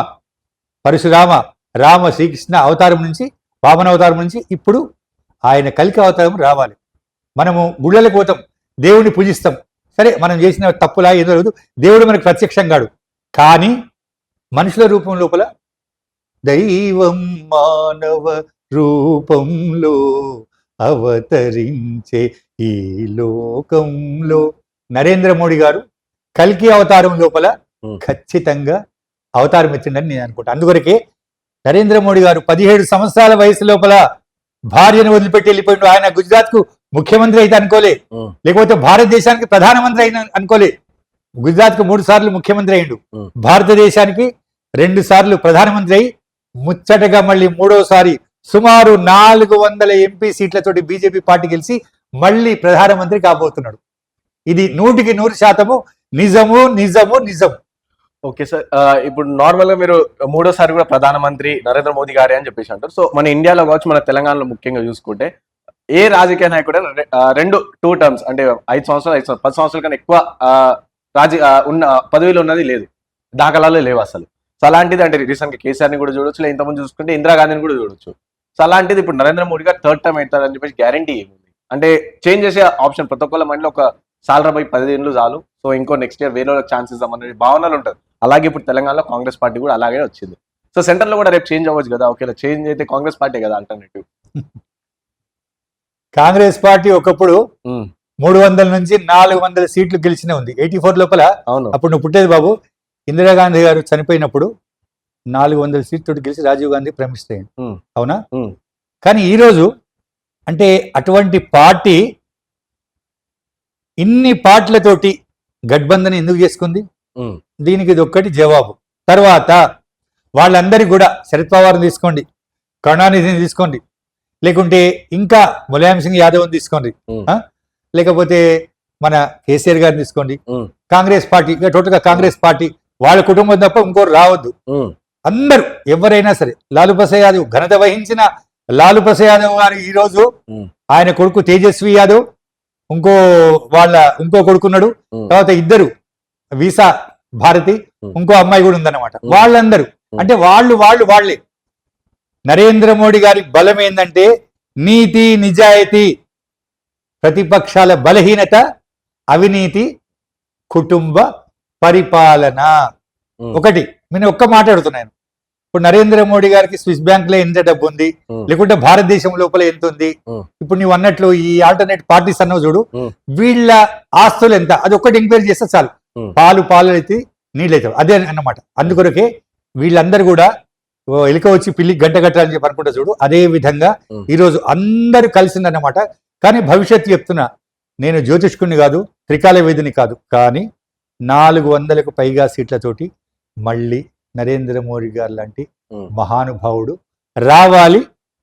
పరశురామ రామ శ్రీకృష్ణ అవతారం నుంచి వామన అవతారం నుంచి ఇప్పుడు ఆయన కలికి అవతారం రావాలి. మనము గుళ్ళలకు పోతాం, దేవుడిని పూజిస్తాం. సరే, మనం చేసిన తప్పులా ఏదో లేదు, దేవుడు మనకు ప్రత్యక్షంగాడు. కానీ మనుషుల రూపం లోపల దైవం మానవ రూపంలో అవతరించే ఈ లోకంలో నరేంద్ర మోడీ గారు కల్కి అవతారం లోపల ఖచ్చితంగా అవతారం ఎత్తిండని నేను అనుకుంటా. అందువరకే నరేంద్ర మోడీ గారు 17 సంవత్సరాల వయసు లోపల భార్యను వదిలిపెట్టి వెళ్ళిపోయిండు. ఆయన గుజరాత్ కు ముఖ్యమంత్రి అయితే అనుకోలే, లేకపోతే భారతదేశానికి ప్రధానమంత్రి అయిన అనుకోలే. గుజరాత్ కు 3 సార్లు ముఖ్యమంత్రి అయిండు, భారతదేశానికి 2 సార్లు ప్రధానమంత్రి అయి ముచ్చటగా మళ్ళీ 3వసారి సుమారు 400 ఎంపీ సీట్లతోటి బీజేపీ పార్టీ గెలిచి మళ్ళీ ప్రధానమంత్రి కాబోతున్నాడు. ఇది 100% నిజము నిజము నిజం. ఓకే సార్, ఇప్పుడు నార్మల్ గా మీరు 3వసారి కూడా ప్రధానమంత్రి నరేంద్ర మోదీ గారే అని చెప్పేసి అంటారు. సో మన ఇండియాలో కావచ్చు, మన తెలంగాణలో ముఖ్యంగా చూసుకుంటే ఏ రాజకీయ నాయకుడు 2 టర్మ్స్ అంటే 5 సంవత్సరాలు 10 సంవత్సరాల కన్నా ఎక్కువ ఉన్న పదవిలో ఉన్నది లేదు, దాఖలాలు లేవు అసలు. సో అలాంటిది అంటే రీసెంట్ గా కేసీఆర్ ని కూడా చూడొచ్చు, లేదా ఇంతకుముందు చూసుకుంటే ఇందిరాగాంధీని కూడా చూడొచ్చు. సో అలాంటిది ఇప్పుడు నరేంద్ర మోడీ గారు 3rd టర్మ్ అవుతారని చెప్పేసి గ్యారంటీ ఏముంది? అంటే చేంజ్ చేసే ఆప్షన్ ప్రతి ఒక్కళ్ళ మైండ్లో ఒక సాలరాబై 10 ఏళ్ళు చాలు, సో ఇంకో నెక్స్ట్ ఇయర్ వేరే ఛాన్సెస్ అనే భావనలు ఉంటుంది. అలాగే ఇప్పుడు తెలంగాణలో కాంగ్రెస్ పార్టీ కూడా అలాగే వచ్చింది. సో సెంటర్ లో కూడా రేపు చేంజ్ అవ్వచ్చు కదా, ఒకవేళ చేంజ్ అయితే కాంగ్రెస్ పార్టీ కదా ఆల్టర్నేటివ్. కాంగ్రెస్ పార్టీ ఒకప్పుడు 300 నుంచి 400 సీట్లు గెలిచిన ఉంది 84 లోపల. అవును, అప్పుడు నువ్వు పుట్టేది బాబు. ఇందిరాగాంధీ గారు చనిపోయినప్పుడు 400 సీట్లతో గెలిచి రాజీవ్ గాంధీ ప్రైమ్ మినిస్టర్ అయ్యింది. అవునా? కానీ ఈరోజు అంటే అటువంటి పార్టీ ఇన్ని పార్టీలతోటి గఠబంధన్ ఎందుకు చేసుకుంది? దీనికి ఇది ఒక్కటి జవాబు. తర్వాత వాళ్ళందరికీ కూడా శరద్ పవార్ని తీసుకోండి, కరుణానిధిని తీసుకోండి, లేకుంటే ఇంకా ములాయం సింగ్ యాదవ్ని తీసుకోండి, లేకపోతే మన కేసీఆర్ గారిని తీసుకోండి, కాంగ్రెస్ పార్టీ టోటల్ గా కాంగ్రెస్ పార్టీ వాళ్ళ కుటుంబం తప్ప ఇంకోరు రావద్దు. అందరూ ఎవరైనా సరే, లాలూ ప్రసాద్ యాదవ్ ఘనత వహించిన లాలూ ప్రసాద్ యాదవ్ గారు ఈ రోజు ఆయన కొడుకు తేజస్వి యాదవ్ ఇంకో కొడుకున్నాడు, తర్వాత 2 వీసా భారతి, ఇంకో అమ్మాయి కూడా ఉందన్నమాట. వాళ్ళందరూ అంటే వాళ్ళే. నరేంద్ర మోడీ గారి బలం ఏంటంటే నీతి నిజాయితీ, ప్రతిపక్షాల బలహీనత అవినీతి, కుటుంబ పరిపాలన. ఒకటి నేను ఒక్క మాట అడుగుతున్నాను, ఇప్పుడు నరేంద్ర మోడీ గారికి స్విస్ బ్యాంక్ లో ఎంత డబ్బు ఉంది, లేకుంటే భారతదేశం లోపల ఎంత ఉంది? ఇప్పుడు నువ్వు అన్నట్లు ఈ ఆల్టర్నేట్ పార్టీస్ అన్నవి చూడు, వీళ్ళ ఆస్తులు ఎంత, అది ఒక్కటి ఎంక్వైరీ చేస్తే చాలు. పాలు అయితే నీళ్ళు అవుతావు, అదే అన్నమాట. అందుకొరకే వీళ్ళందరూ కూడా ఎలుక వచ్చి పిల్లి గంట కట్టాలని చెప్పి అనుకుంటా చూడు, అదే విధంగా ఈరోజు అందరూ కలిసిందన్నమాట. కానీ భవిష్యత్తు చెప్తున్నా, నేను జ్యోతిష్కుడిని కాదు, త్రికాల వేదిని కాదు, కానీ 400కు పైగా సీట్లతోటి మళ్ళీ నరేంద్ర మోడీ గారు లాంటి మహానుభావుడు రావాలి,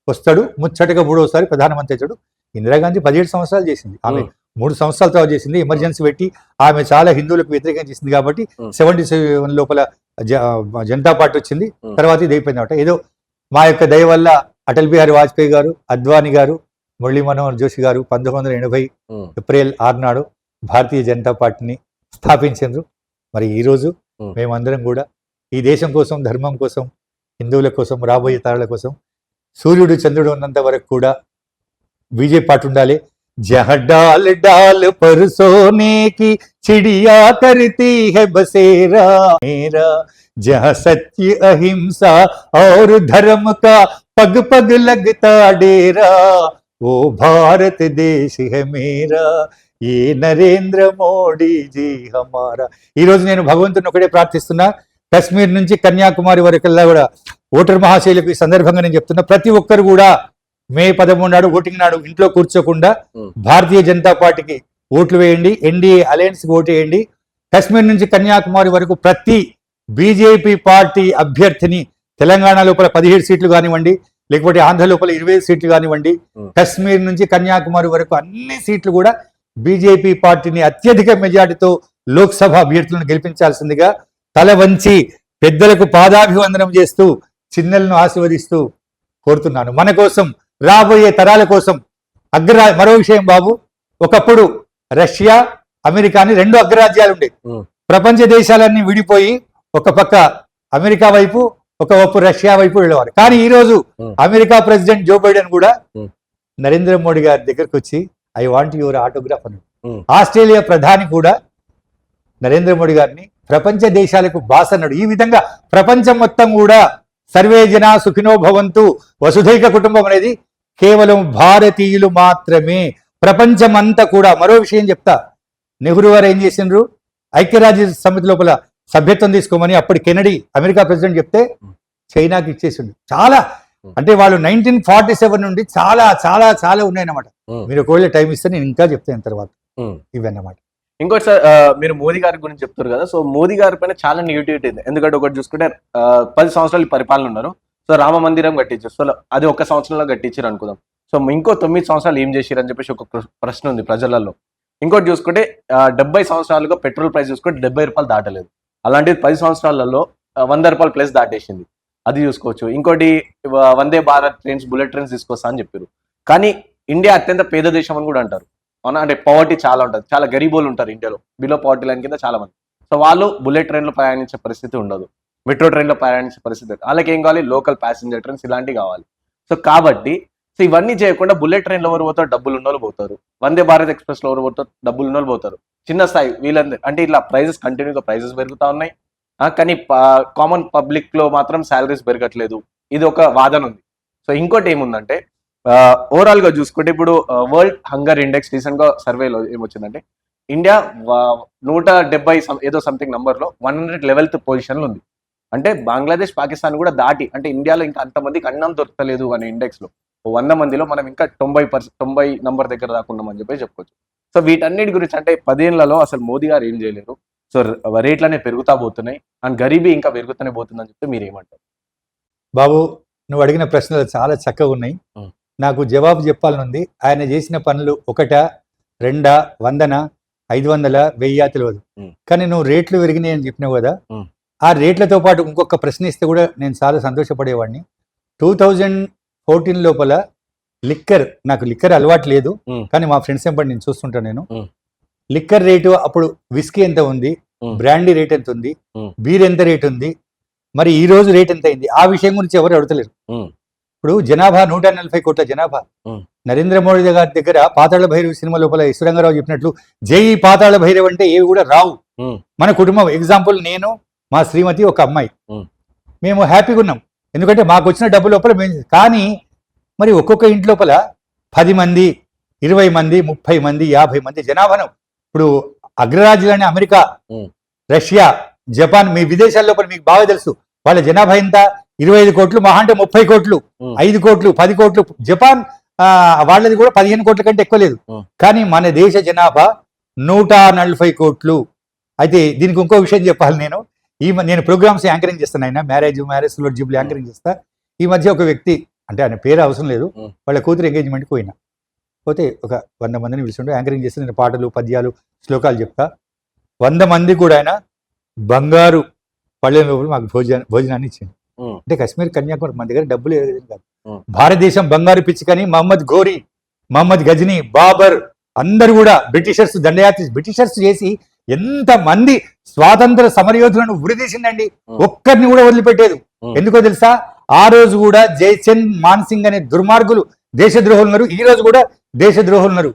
వస్తాడు. ముచ్చటగా 3వసారి ప్రధానమంత్రి అవుతాడు. ఇందిరాగాంధీ 17 సంవత్సరాలు చేసింది, ఆమె 3 సంవత్సరాల తర్వాత చేసింది. ఎమర్జెన్సీ పెట్టి ఆమె చాలా హిందువులకు వ్యతిరేకంగా చేసింది కాబట్టి 77 లోపల జనతా పార్టీ వచ్చింది. తర్వాత ఇది అయిపోయింది అనమాట. ఏదో మా యొక్క దయ వల్ల అటల్ బిహారీ వాజ్పేయి గారు, అద్వానీ గారు, మురళీ మనోహర్ జోషి గారు 1980 ఏప్రిల్ 6 నాడు భారతీయ జనతా పార్టీని స్థాపించారు. మరి ఈరోజు మేమందరం కూడా ఈ దేశం కోసం, ధర్మం కోసం, హిందువుల కోసం, రాబోయే తరాల కోసం, సూర్యుడు చంద్రుడు ఉన్నంత వరకు కూడా బీజేపీ పార్టీ ఉండాలి. जहाँ डाल डाल पर सोने की चिड़िया करती है बसेरा मेरा, जहाँ सत्य अहिंसा और धर्म का पग पग लगता डेरा, वो भारत देश है मेरा, ये నరేంద్ర మోడీ జీ హమారా. ఈ రోజు నేను భగవంతుని ఒకటే ప్రార్థిస్తున్నా, కశ్మీర్ నుంచి కన్యాకుమారి వరకల్లా కూడా ఓటర్ మహాశైలకు ఈ సందర్భంగా నేను చెప్తున్నా, ప్రతి ఒక్కరు కూడా మే 13 నాడు ఓటింగ్ నాడు ఇంట్లో కూర్చోకుండా భారతీయ జనతా పార్టీకి ఓట్లు వేయండి, ఎన్డీఏ అలయన్స్ కి ఓటు వేయండి. కశ్మీర్ నుంచి కన్యాకుమారి వరకు ప్రతి బీజేపీ పార్టీ అభ్యర్థిని తెలంగాణ లోపల 17 సీట్లు కానివ్వండి, లేకపోతే ఆంధ్ర లోపల 20 సీట్లు కానివ్వండి, కశ్మీర్ నుంచి కన్యాకుమారి వరకు అన్ని సీట్లు కూడా బీజేపీ పార్టీని అత్యధిక మెజార్టీతో లోక్సభ అభ్యర్థులను గెలిపించాల్సిందిగా తల వంచి పెద్దలకు పాదాభివందనం చేస్తూ చిన్నలను ఆశీర్వదిస్తూ కోరుతున్నాను. మన కోసం, రాబోయే తరాల కోసం. మరో విషయం బాబు, ఒకప్పుడు రష్యా అమెరికాని రెండు అగ్రరాజ్యాలు ఉండేవి. ఉమ్. ప్రపంచ దేశాలన్నీ విడిపోయి ఒక పక్క అమెరికా వైపు ఒక వైపు రష్యా వైపు వెళ్ళేవారు. కానీ ఈ రోజు అమెరికా ప్రెసిడెంట్ జో బైడెన్ కూడా నరేంద్ర మోడీ గారి దగ్గరకు వచ్చి ఐ వాంట్ యువర్ ఆటోగ్రాఫ్ అన్నాడు. ఆస్ట్రేలియా ప్రధాని కూడా నరేంద్ర మోడీ గారిని ప్రపంచ దేశాలకు బాస్ అన్నాడు. ఈ విధంగా ప్రపంచం మొత్తం కూడా సర్వే జన సుఖినో భవంతు వసుధైక కుటుంబం అనేది కేవలం భారతీయులు మాత్రమే. ప్రపంచం అంతా కూడా. మరో విషయం చెప్తా, నెహ్రూ గారు ఏం చేసిండ్రు, ఐక్యరాజ్య సమితి లోపల సభ్యత్వం తీసుకోమని అప్పటి కెనడీ అమెరికా ప్రెసిడెంట్ చెప్తే చైనాకి ఇచ్చేసిండు. చాలా అంటే వాళ్ళు 1947 నుండి చాలా చాలా చాలా ఉన్నాయన్నమాట. మీరు ఒకవేళ టైం ఇస్తే నేను ఇంకా చెప్తాను తర్వాత ఇవన్నమాట. ఇంకోటి సార్, మీరు మోదీ గారి గురించి చెప్తారు కదా, సో మోదీ గారి పైన చాలా నెగిటివిటీ ఉంది. ఎందుకంటే ఒకటి చూసుకుంటే 10 సంవత్సరాలు పరిపాలన ఉన్నారు. సో రామ మందిరం కట్టించారు, సో అది 1 సంవత్సరంలో కట్టించారు అనుకుందాం. సో ఇంకో 9 సంవత్సరాలు ఏం చేశారు అని చెప్పేసి ఒక ప్రశ్న ఉంది ప్రజలలో. ఇంకోటి చూసుకుంటే 70 సంవత్సరాలుగా పెట్రోల్ ప్రైస్ చూసుకుంటే 70 రూపాయలు దాటలేదు. అలాంటిది 10 సంవత్సరాలలో 100 రూపాయలు ప్లస్ దాటేసింది. అది చూసుకోవచ్చు. ఇంకోటి Vande Bharat trains, bullet trains తీసుకొస్తా అని చెప్పారు. కానీ ఇండియా అత్యంత పేద దేశం అని కూడా అంటారు. అవునా? అంటే పవర్టీ చాలా ఉంటుంది, చాలా గరీబోలు ఉంటారు ఇండియాలో, బిలో పవర్టీ లైన్ కింద చాలా మంది. సో వాళ్ళు బుల్లెట్ ట్రైన్లో ప్రయాణించే పరిస్థితి ఉండదు, మెట్రో ట్రైన్లో ప్రయాణించే పరిస్థితి. వాళ్ళకి ఏం కావాలి, లోకల్ ప్యాసింజర్ ట్రైన్స్ ఇలాంటివి కావాలి. సో కాబట్టి సో ఇవన్నీ చేయకుండా బుల్లెట్ ట్రైన్లో ఎవరు పోతారు, డబ్బులు ఉన్న వాళ్ళు పోతారు. వందే భారత్ ఎక్స్ప్రెస్లో ఎవరు పోతారు, డబ్బులు ఉన్న వాళ్ళు పోతారు. చిన్న స్థాయి వీళ్ళందరూ అంటే ఇట్లా ప్రైజెస్ కంటిన్యూగా ప్రైజెస్ పెరుగుతూ ఉన్నాయి. కానీ కామన్ పబ్లిక్ లో మాత్రం శాలరీస్ పెరగట్లేదు. ఇది ఒక వాదన ఉంది. సో ఇంకోటి ఏముందంటే ఓవరాల్ గా చూసుకుంటే ఇప్పుడు వరల్డ్ హంగర్ ఇండెక్స్ రీసెంట్ గా సర్వేలో ఏమొచ్చిందంటే ఇండియా 170 ఏదో సంథింగ్ నంబర్ లో 111th పొజిషన్ లో ఉంది. అంటే బంగ్లాదేశ్, పాకిస్తాన్ కూడా దాటి, అంటే ఇండియాలో ఇంకా అంతమందికి అన్నం దొరకలేదు అనే ఇండెక్స్ లో 100 మందిలో మనం ఇంకా 90 నంబర్ దగ్గర దాకా ఉన్నామని చెప్పి చెప్పుకోవచ్చు. సో వీటన్నిటి గురించి అంటే 10 ఏళ్లలో అసలు మోదీ గారు ఏం చేయలేరు. సో రేట్లనే పెరుగుతా పోతున్నాయి అండ్ గరీబీ ఇంకా పెరుగుతూనే పోతుందని చెప్తే మీరు ఏమంటారు? బాబు, నువ్వు అడిగిన ప్రశ్నలు చాలా చక్కగా ఉన్నాయి. నాకు జవాబు చెప్పాలని ఉంది. ఆయన చేసిన పనులు 1, 2, 100, 500, 1000 తెలియదు. కానీ నువ్వు రేట్లు పెరిగినాయి అని చెప్పినావు కదా, ఆ రేట్లతో పాటు ఇంకొక ప్రశ్న ఇస్తే కూడా నేను చాలా సంతోషపడేవాడిని. 2014 లోపల నాకు లిక్కర్ అలవాటు లేదు, కానీ మా ఫ్రెండ్స్ ఎంపటి నేను చూస్తుంటాను. నేను లిక్కర్ రేటు అప్పుడు విస్కీ ఎంత ఉంది, బ్రాండీ రేట్ ఎంత ఉంది, బీర్ ఎంత రేట్ ఉంది, మరి ఈ రోజు రేట్ ఎంత అయింది, ఆ విషయం గురించి ఎవరు అడుగుతలేరు. ఇప్పుడు జనాభా 140 కోట్ల జనాభా. నరేంద్ర మోడీ గారి దగ్గర పాతాళ భైరవి సినిమా లోపల ఈశ్వరంగారావు చెప్పినట్లు జై పాతాళ భైరవి అంటే ఏవి కూడా రావు. మన కుటుంబం ఎగ్జాంపుల్, నేను, మా శ్రీమతి, ఒక అమ్మాయి, మేము హ్యాపీగా ఉన్నాం. ఎందుకంటే మాకు వచ్చిన డబ్బు లోపల మేము. కానీ మరి ఒక్కొక్క ఇంటి లోపల 10 మంది, 20 మంది, 30 మంది, 50 మంది జనాభాను. ఇప్పుడు అగ్రరాజ్యాలని అమెరికా, రష్యా, జపాన్, మీ విదేశాల లోపల మీకు బాగా తెలుసు. వాళ్ళ జనాభా ఎంత? 25 కోట్లు, మహా అంటే 30 కోట్లు, 5 కోట్లు, 10 కోట్లు. జపాన్ వాళ్ళది కూడా 15 కోట్ల కంటే ఎక్కువ లేదు. కానీ మన దేశ జనాభా 140 కోట్లు. అయితే దీనికి ఇంకో విషయం చెప్పాలి. నేను ప్రోగ్రామ్స్ యాంకరింగ్ చేస్తాను. ఆయన మ్యారేజ్ జిబులు యాంకరింగ్ చేస్తా. ఈ మధ్య ఒక వ్యక్తి, అంటే ఆయన పేరు అవసరం లేదు, వాళ్ళ కూతురు ఎంగేజ్మెంట్కి పోతే ఒక 100 మందిని పిలుచుంటూ యాంకరింగ్ చేస్తే నేను పాటలు, పద్యాలు, శ్లోకాలు చెప్తా. 100 మంది కూడా ఆయన బంగారు పళ్ళెం లోపల మాకు భోజనాన్ని ఇచ్చింది. అంటే కాశ్మీర్, కన్యాకుమారి మన దగ్గర డబ్బులు కాదు. భారతదేశం బంగారు పిచ్చికని మహమ్మద్ ఘోరీ, మహమ్మద్ గజనీ, బాబర్ అందరూ కూడా బ్రిటిషర్స్ దండయాత్ర బ్రిటిషర్స్ చేసి ఎంత మంది స్వాతంత్ర సమరయోధులను ఉరిదీసిందండి. ఒక్కరిని కూడా వదిలిపెట్టేది. ఎందుకో తెలుసా? ఆ రోజు కూడా జయచంద్, మాన్సింగ్ అనే దుర్మార్గులు దేశద్రోహులు ఉన్నారు. ఈ రోజు కూడా దేశద్రోహులు ఉన్నారు.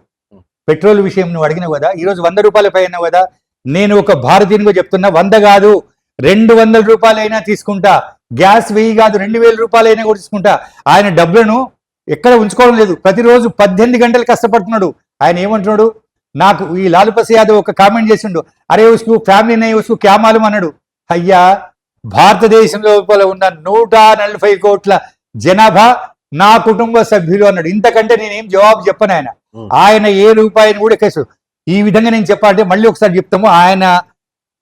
పెట్రోల్ విషయం నువ్వు అడిగినావు కదా, ఈ రోజు 100 రూపాయల పై అన్నావు కదా. నేను ఒక భారతీయునిగా చెప్తున్నా, 100 కాదు 200 రూపాయలైనా తీసుకుంటా. గ్యాస్ 1000 కాదు 2000 రూపాయలైనా కూడా తీసుకుంటా. ఆయన డబ్బులను ఎక్కడ ఉంచుకోవడం లేదు. ప్రతిరోజు 18 గంటలు కష్టపడుతున్నాడు. ఆయన ఏమంటున్నాడు? నాకు ఈ లాలూ ప్రసాద్ యాదవ్ ఒక కామెంట్ చేసిండు, అరే ఉస్కు ఫ్యామిలీ నై ఉస్కు క్యా మాలూమ్ అన్నాడు. అయ్యా, భారతదేశం లోపల ఉన్న 140 కోట్ల జనాభా నా కుటుంబ సభ్యులు అన్నాడు. ఇంతకంటే నేనేం జవాబు చెప్పను. ఆయన ఏ రూపాయిని కూడా కేసు. ఈ విధంగా నేను చెప్పాలంటే మళ్ళీ ఒకసారి చెప్తాము, ఆయన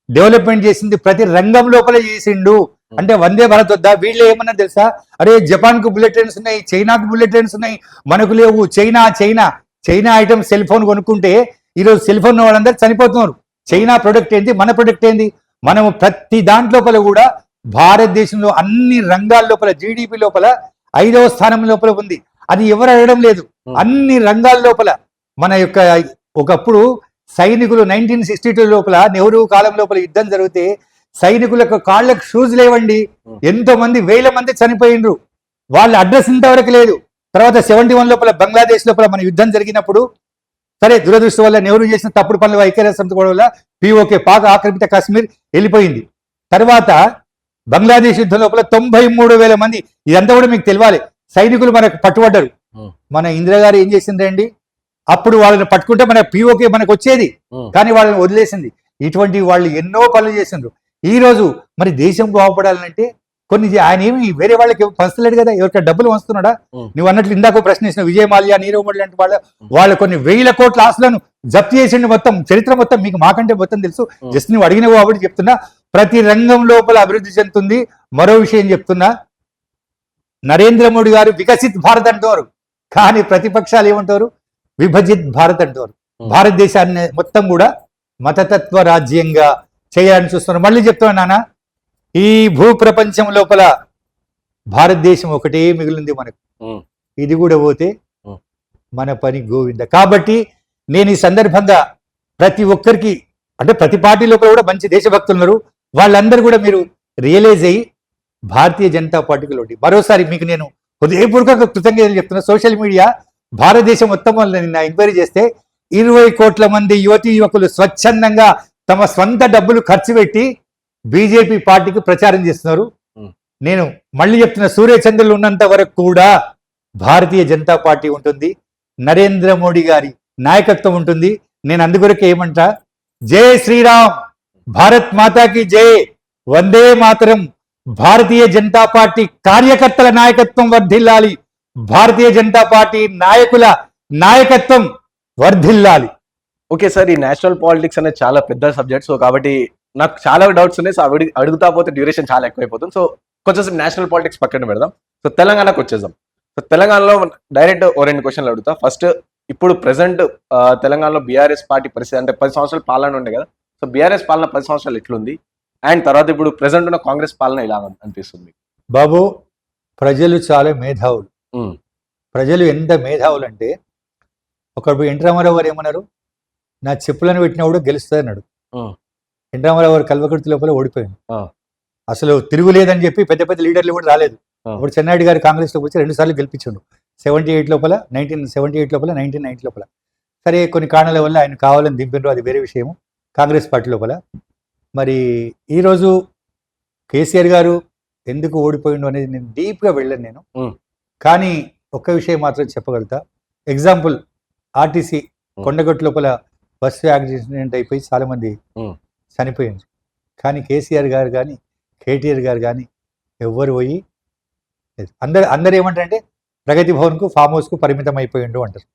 డెవలప్మెంట్ చేసింది ప్రతి రంగం లోపల చేసిండు. అంటే వందే భారత్ వద్దా? వీళ్ళు ఏమన్నా తెలుసా? అరే జపాన్ కు బుల్లెట్ ట్రైన్స్ ఉన్నాయి, చైనాకు బుల్లెట్ ట్రైన్స్ ఉన్నాయి, మనకు లేవు. చైనా ఐటమ్ సెల్ ఫోన్ కొనుక్కుంటే ఈరోజు సెల్ ఫోన్ వాళ్ళందరూ చనిపోతున్నారు. చైనా ప్రొడక్ట్ ఏంటి, మన ప్రొడక్ట్ ఏంది? మనము ప్రతి దాంట్లోపల కూడా భారతదేశంలో అన్ని రంగాల లోపల జీడిపి లోపల 5వ స్థానం లోపల ఉంది. అది ఎవరు అడగడం లేదు. అన్ని రంగాల లోపల మన యొక్క ఒకప్పుడు సైనికులు 1962 లోపల నెహ్రూ కాలం లోపల యుద్ధం జరిగితే సైనికులకు కాళ్ళకు షూస్ లేవండి, ఎంతో మంది వేల మంది చనిపోయిండ్రు, వాళ్ళ అడ్రస్ ఇంతవరకు లేదు. తర్వాత 71 లోపల బంగ్లాదేశ్ లోపల మన యుద్ధం జరిగినప్పుడు సరే దురదృష్టం వల్ల నెహ్రూ చేసిన తప్పుడు పనుల ఐక్యరాజ్య సమితి వల్ల POK పాక్ ఆక్రమిత కాశ్మీర్ వెళ్ళిపోయింది. తర్వాత బంగ్లాదేశ్ యుద్ధం లోపల 93,000 మంది, ఇదంతా కూడా మీకు తెలియాలి, సైనికులు మనకు పట్టుబడ్డారు. మన ఇందిరాగారు ఏం చేసిందండి, అప్పుడు వాళ్ళని పట్టుకుంటే మన POK మనకు వచ్చేది, కానీ వాళ్ళని వదిలేసింది. ఇటువంటి వాళ్ళు ఎన్నో పనులు చేసిండ్రు. ఈ రోజు మరి దేశం బాగుపడాలంటే కొన్ని ఆయన ఏమి వేరే వాళ్ళకి పంచలేడు కదా, ఎవరికైనా డబ్బులు పంచుతున్నాడా? నువ్వు అన్నట్లు ఇందాక ప్రశ్నించిన విజయ్ మాల్యా, నీరవ్ మోడీ లాంటి వాళ్ళు కొన్ని వేల కోట్ల ఆస్తులను జప్తు చేసిండు. మొత్తం చరిత్ర మొత్తం మీకు మాకంటే మొత్తం తెలుసు, జస్ట్ నువ్వు అడిగిన కాబట్టి చెప్తున్నా. ప్రతి రంగం లోపల అభివృద్ధి చెందుతుంది. మరో విషయం చెప్తున్నా, నరేంద్ర మోడీ గారు వికసిత్ భారత్ అంటారు, కానీ ప్రతిపక్షాలు ఏమంటారు, విభజిత్ భారత్ అంటారు. భారతదేశాన్ని మొత్తం కూడా మతతత్వ రాజ్యంగా చేయాలని చూస్తున్నారు. మళ్ళీ చెప్తున్నా నాన్న, ఈ భూ ప్రపంచం లోపల భారతదేశం ఒకటే మిగిలింది మనకు, ఇది కూడా పోతే మన పని గోవింద. కాబట్టి నేను ఈ సందర్భంగా ప్రతి ఒక్కరికి, అంటే ప్రతి పార్టీ లోపల కూడా మంచి దేశభక్తులు ఉన్నారు, వాళ్ళందరూ కూడా మీరు రియలైజ్ అయ్యి భారతీయ జనతా పార్టీకి లోటి. మరోసారి మీకు నేను హృదయపూర్వక కృతజ్ఞతలు చెప్తున్నా. సోషల్ మీడియా భారతదేశం మొత్తం వల్ల నిన్న ఎంక్వైరీ చేస్తే 20 కోట్ల మంది యువతీ యువకులు స్వచ్ఛందంగా తమ స్వంత డబ్బులు ఖర్చు పెట్టి బీజేపీ పార్టీకి ప్రచారం చేస్తున్నారు. నేను మళ్ళీ చెప్తున్నా, సూర్యచంద్రులు ఉన్నంత వరకు కూడా భారతీయ జనతా పార్టీ ఉంటుంది, నరేంద్ర మోడీ గారి నాయకత్వం ఉంటుంది. నేను అందుకొరకు ఏమంటా, జై శ్రీరామ్, భారత్ మాతాకి జై, వందే మాతరం. భారతీయ జనతా పార్టీ కార్యకర్తల నాయకత్వం వర్ధిల్లాలి, భారతీయ జనతా పార్టీ నాయకుల నాయకత్వం వర్ధిల్లాలి. ఓకే సార్, ఈ నేషనల్ పాలిటిక్స్ అనేది చాలా పెద్ద సబ్జెక్ట్, సో కాబట్టి నాకు చాలా డౌట్స్ ఉన్నాయి. సో అడుగుతా పోతే డ్యూరేషన్ చాలా ఎక్కువైపోతుంది. సో కొంచెం నేషనల్ పాలిటిక్స్ పక్కన పెడదాం. సో తెలంగాణకు వచ్చేద్దాం. సో తెలంగాణలో డైరెక్ట్ 2 క్వశ్చన్లు అడుగుతా. ఫస్ట్, ఇప్పుడు ప్రెసెంట్ తెలంగాణలో బీఆర్ఎస్ పార్టీ పరిస్థితి, అంటే 10 సంవత్సరాల పాలన ఉండే కదా, సో బీఆర్ఎస్ పాలన 10 సంవత్సరాలు ఎట్లుంది, అండ్ తర్వాత ఇప్పుడు ప్రెసెంట్ ఉన్న కాంగ్రెస్ పాలన ఇలా అనిపిస్తుంది? బాబు, ప్రజలు చాలా మేధావులు. ప్రజలు ఎంత మేధావులు అంటే, ఒకప్పుడు ఎన్టీ రామారావు గారు ఏమన్నారు, నా చెప్పులను పెట్టినప్పుడు గెలుస్తుంది అన్నాడు. ఎన్టీ రామారావు గారు కల్వకుర్తి లోపల ఓడిపోయింది, అసలు తిరుగులేదని చెప్పి పెద్ద పెద్ద లీడర్లు కూడా రాలేదు. ఇప్పుడు చెన్నారెడ్డి గారు కాంగ్రెస్ లోకి వచ్చి 2 సార్లు గెలిపించాడు, 1978 లోపల, 1990 లోపల. సరే కొన్ని కారణాల వల్ల ఆయన కావాలని దింపినారు, అది వేరే విషయము, కాంగ్రెస్ పార్టీ లోపల. మరి ఈరోజు కేసీఆర్ గారు ఎందుకు ఓడిపోయిండు అనేది నేను డీప్గా వెళ్ళాను నేను. కానీ ఒక్క విషయం మాత్రం చెప్పగలుగుతా. ఎగ్జాంపుల్, ఆర్టీసీ కొండగట్టు లోపల బస్సు యాక్సిడెంట్ అయిపోయి చాలా మంది చనిపోయింది, కానీ కేసీఆర్ గారు కానీ కేటీఆర్ గారు కానీ ఎవ్వరు పోయి అందరు ఏమంటారంటే ప్రగతి భవన్కు, ఫామ్ హౌస్కు పరిమితం అయిపోయిండు అంటారు.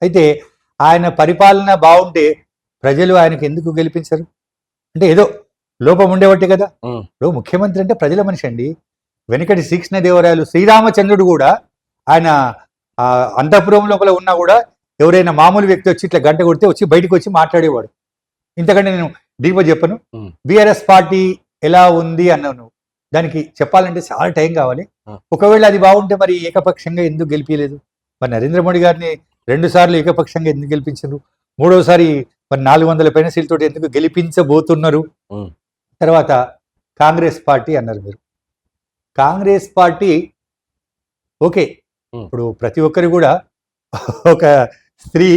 అయితే ఆయన పరిపాలన బాగుంటే ప్రజలు ఆయనకు ఎందుకు గెలిపించారు? అంటే ఏదో లోపం ఉండేవట్టే కదా. ఇప్పుడు ముఖ్యమంత్రి అంటే ప్రజల మనిషి అండి. వెనకటి శ్రీకృష్ణదేవరాయలు, శ్రీరామచంద్రుడు కూడా ఆయన అంతఃపురం లోపల ఉన్నా కూడా ఎవరైనా మామూలు వ్యక్తి వచ్చి ఇట్లా గంట కొడితే వచ్చి బయటకు వచ్చి మాట్లాడేవాడు. ఇంతకంటే నేను డీప్గా చెప్పను. బీఆర్ఎస్ పార్టీ ఎలా ఉంది అన్నాను, దానికి చెప్పాలంటే చాలా టైం కావాలి. ఒకవేళ అది బాగుంటే మరి ఏకపక్షంగా ఎందుకు గెలిపించలేదు? మరి నరేంద్ర మోడీ గారిని 2 సార్లు ఏకపక్షంగా ఎందుకు గెలిపించారు? 3వసారి మరి 400 పైన సీట్లతో ఎందుకు గెలిపించబోతున్నారు? తర్వాత కాంగ్రెస్ పార్టీ అన్నారు మీరు. కాంగ్రెస్ పార్టీ ఓకే, ఇప్పుడు ప్రతి ఒక్కరు కూడా ఒక స్త్రీ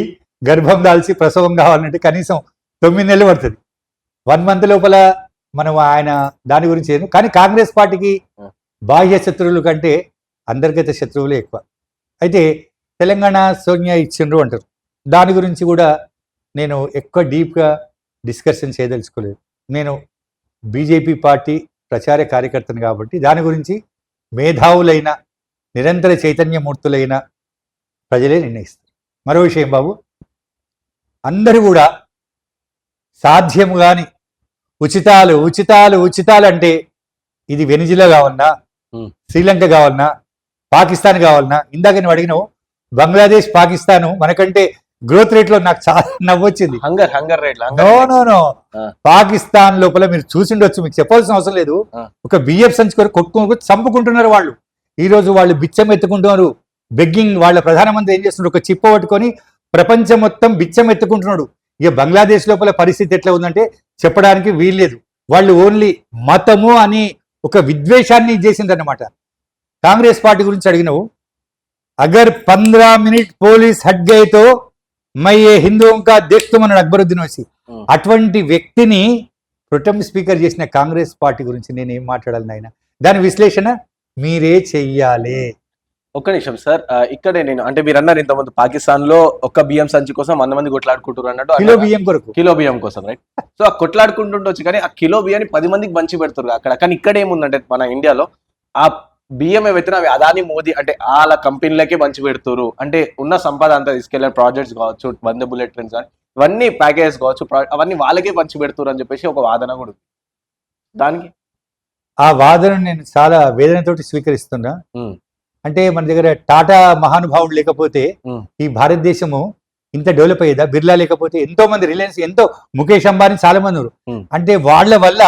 గర్భం దాల్చి ప్రసవం కావాలంటే కనీసం 9 నెలలు పడుతుంది. 1 మంత్ లోపల మనం ఆయన దాని గురించి ఏను. కానీ కాంగ్రెస్ పార్టీకి బాహ్య శత్రువుల కంటే అంతర్గత శత్రువులే ఎక్కువ. అయితే తెలంగాణ సోనియా ఇచ్చిండ్రు అంటారు, దాని గురించి కూడా నేను ఎక్కువ డీప్గా డిస్కషన్ చేయదలుచుకోలేదు. నేను బీజేపీ పార్టీ ప్రచార కార్యకర్తను కాబట్టి దాని గురించి మేధావులైన నిరంతర చైతన్యమూర్తులైన ప్రజలే నిర్ణయిస్తారు. మరో విషయం బాబు, అందరూ కూడా సాధ్యము కాని ఉచితాలు ఉచితాలు ఉచితాలు అంటే ఇది వెనిజులా కావాలన్నా, శ్రీలంక కావాలన్నా, పాకిస్తాన్ కావాలన్నా, ఇందాక నువ్వు అడిగినావు బంగ్లాదేశ్, పాకిస్తాను మనకంటే గ్రోత్ రేట్ లో నాకు చాలా నవ్వొచ్చింది. హంగర్ రేట్ నో పాకిస్తాన్ లోపల మీరు చూసిండొచ్చు, మీకు చెప్పాల్సిన అవసరం లేదు. ఒక బియ్యం సంచి కొట్టుకొని చంపుకుంటున్నారు వాళ్ళు. ఈ రోజు వాళ్ళు బిచ్చం ఎత్తుకుంటున్నారు, బెగ్గింగ్. వాళ్ళ ప్రధానమంత్రి ఏం చేస్తున్నారు, ఒక చిప్ప పట్టుకొని ప్రపంచం మొత్తం బిచ్చం ఎత్తుకుంటున్నాడు. ఇక బంగ్లాదేశ్ లోపల పరిస్థితి ఎట్లా ఉందంటే చెప్పడానికి వీల్లేదు. వాళ్ళు ఓన్లీ మతము అని ఒక విద్వేషాన్ని చేసిందన్నమాట. కాంగ్రెస్ పార్టీ గురించి అడిగినవు, అగర్ 15 మినిట్ పోలీస్ హట్ గయేతో మై ఏ హిందువుం కా దేఖ్తుమన్నాడు అక్బరుద్దీన్ ఓవైసీ. అటువంటి వ్యక్తిని ప్రొటెం స్పీకర్ చేసిన కాంగ్రెస్ పార్టీ గురించి నేను ఏం మాట్లాడాలి నాయన? దాని విశ్లేషణ మీరే చెయ్యాలి. ఒక్క నిమిషం సార్, ఇక్కడే నేను అంటే మీరు అన్నారు ఇంతకుముందు పాకిస్తాన్ లో ఒక్క బియ్యం సంచి కోసం 100 మంది కొట్లాడుకుంటారు అన్నట్టు, కిలో బియ్యం కొరకు, కిలో బియ్యం కోసం, రైట్? సో ఆ కొట్లాడుకుంటుండొచ్చు, కానీ ఆ కిలో బియ్యాన్ని 10 మందికి పంచి పెడతారు అక్కడ. కానీ ఇక్కడ ఏముందంటే మన ఇండియాలో ఆ బియ్యం ఏవైతే అవి అదాని మోదీ అంటే వాళ్ళ కంపెనీలకే పంచి పెడుతున్నారు. అంటే ఉన్న సంపద అంతా తీసుకెళ్లే ప్రాజెక్ట్స్ కావచ్చు, వంద బుల్లెట్ ట్రైన్స్ కానీ ఇవన్నీ ప్యాకేజెస్ కావచ్చు, అవన్నీ వాళ్ళకే పంచి పెడుతున్నారు అని చెప్పేసి ఒక వాదన కూడా ఉంది. దానికి ఆ వాదనను నేను చాలా వేదనతోటి స్వీకరిస్తున్నా. అంటే మన దగ్గర టాటా మహానుభావుడు లేకపోతే ఈ భారతదేశము ఇంత డెవలప్ అయ్యేదా? బిర్లా లేకపోతే ఎంతో మంది, రిలయన్స్, ఎంతో ముఖేష్ అంబానీ చాలా మంది ఉన్నారు. అంటే వాళ్ళ వల్ల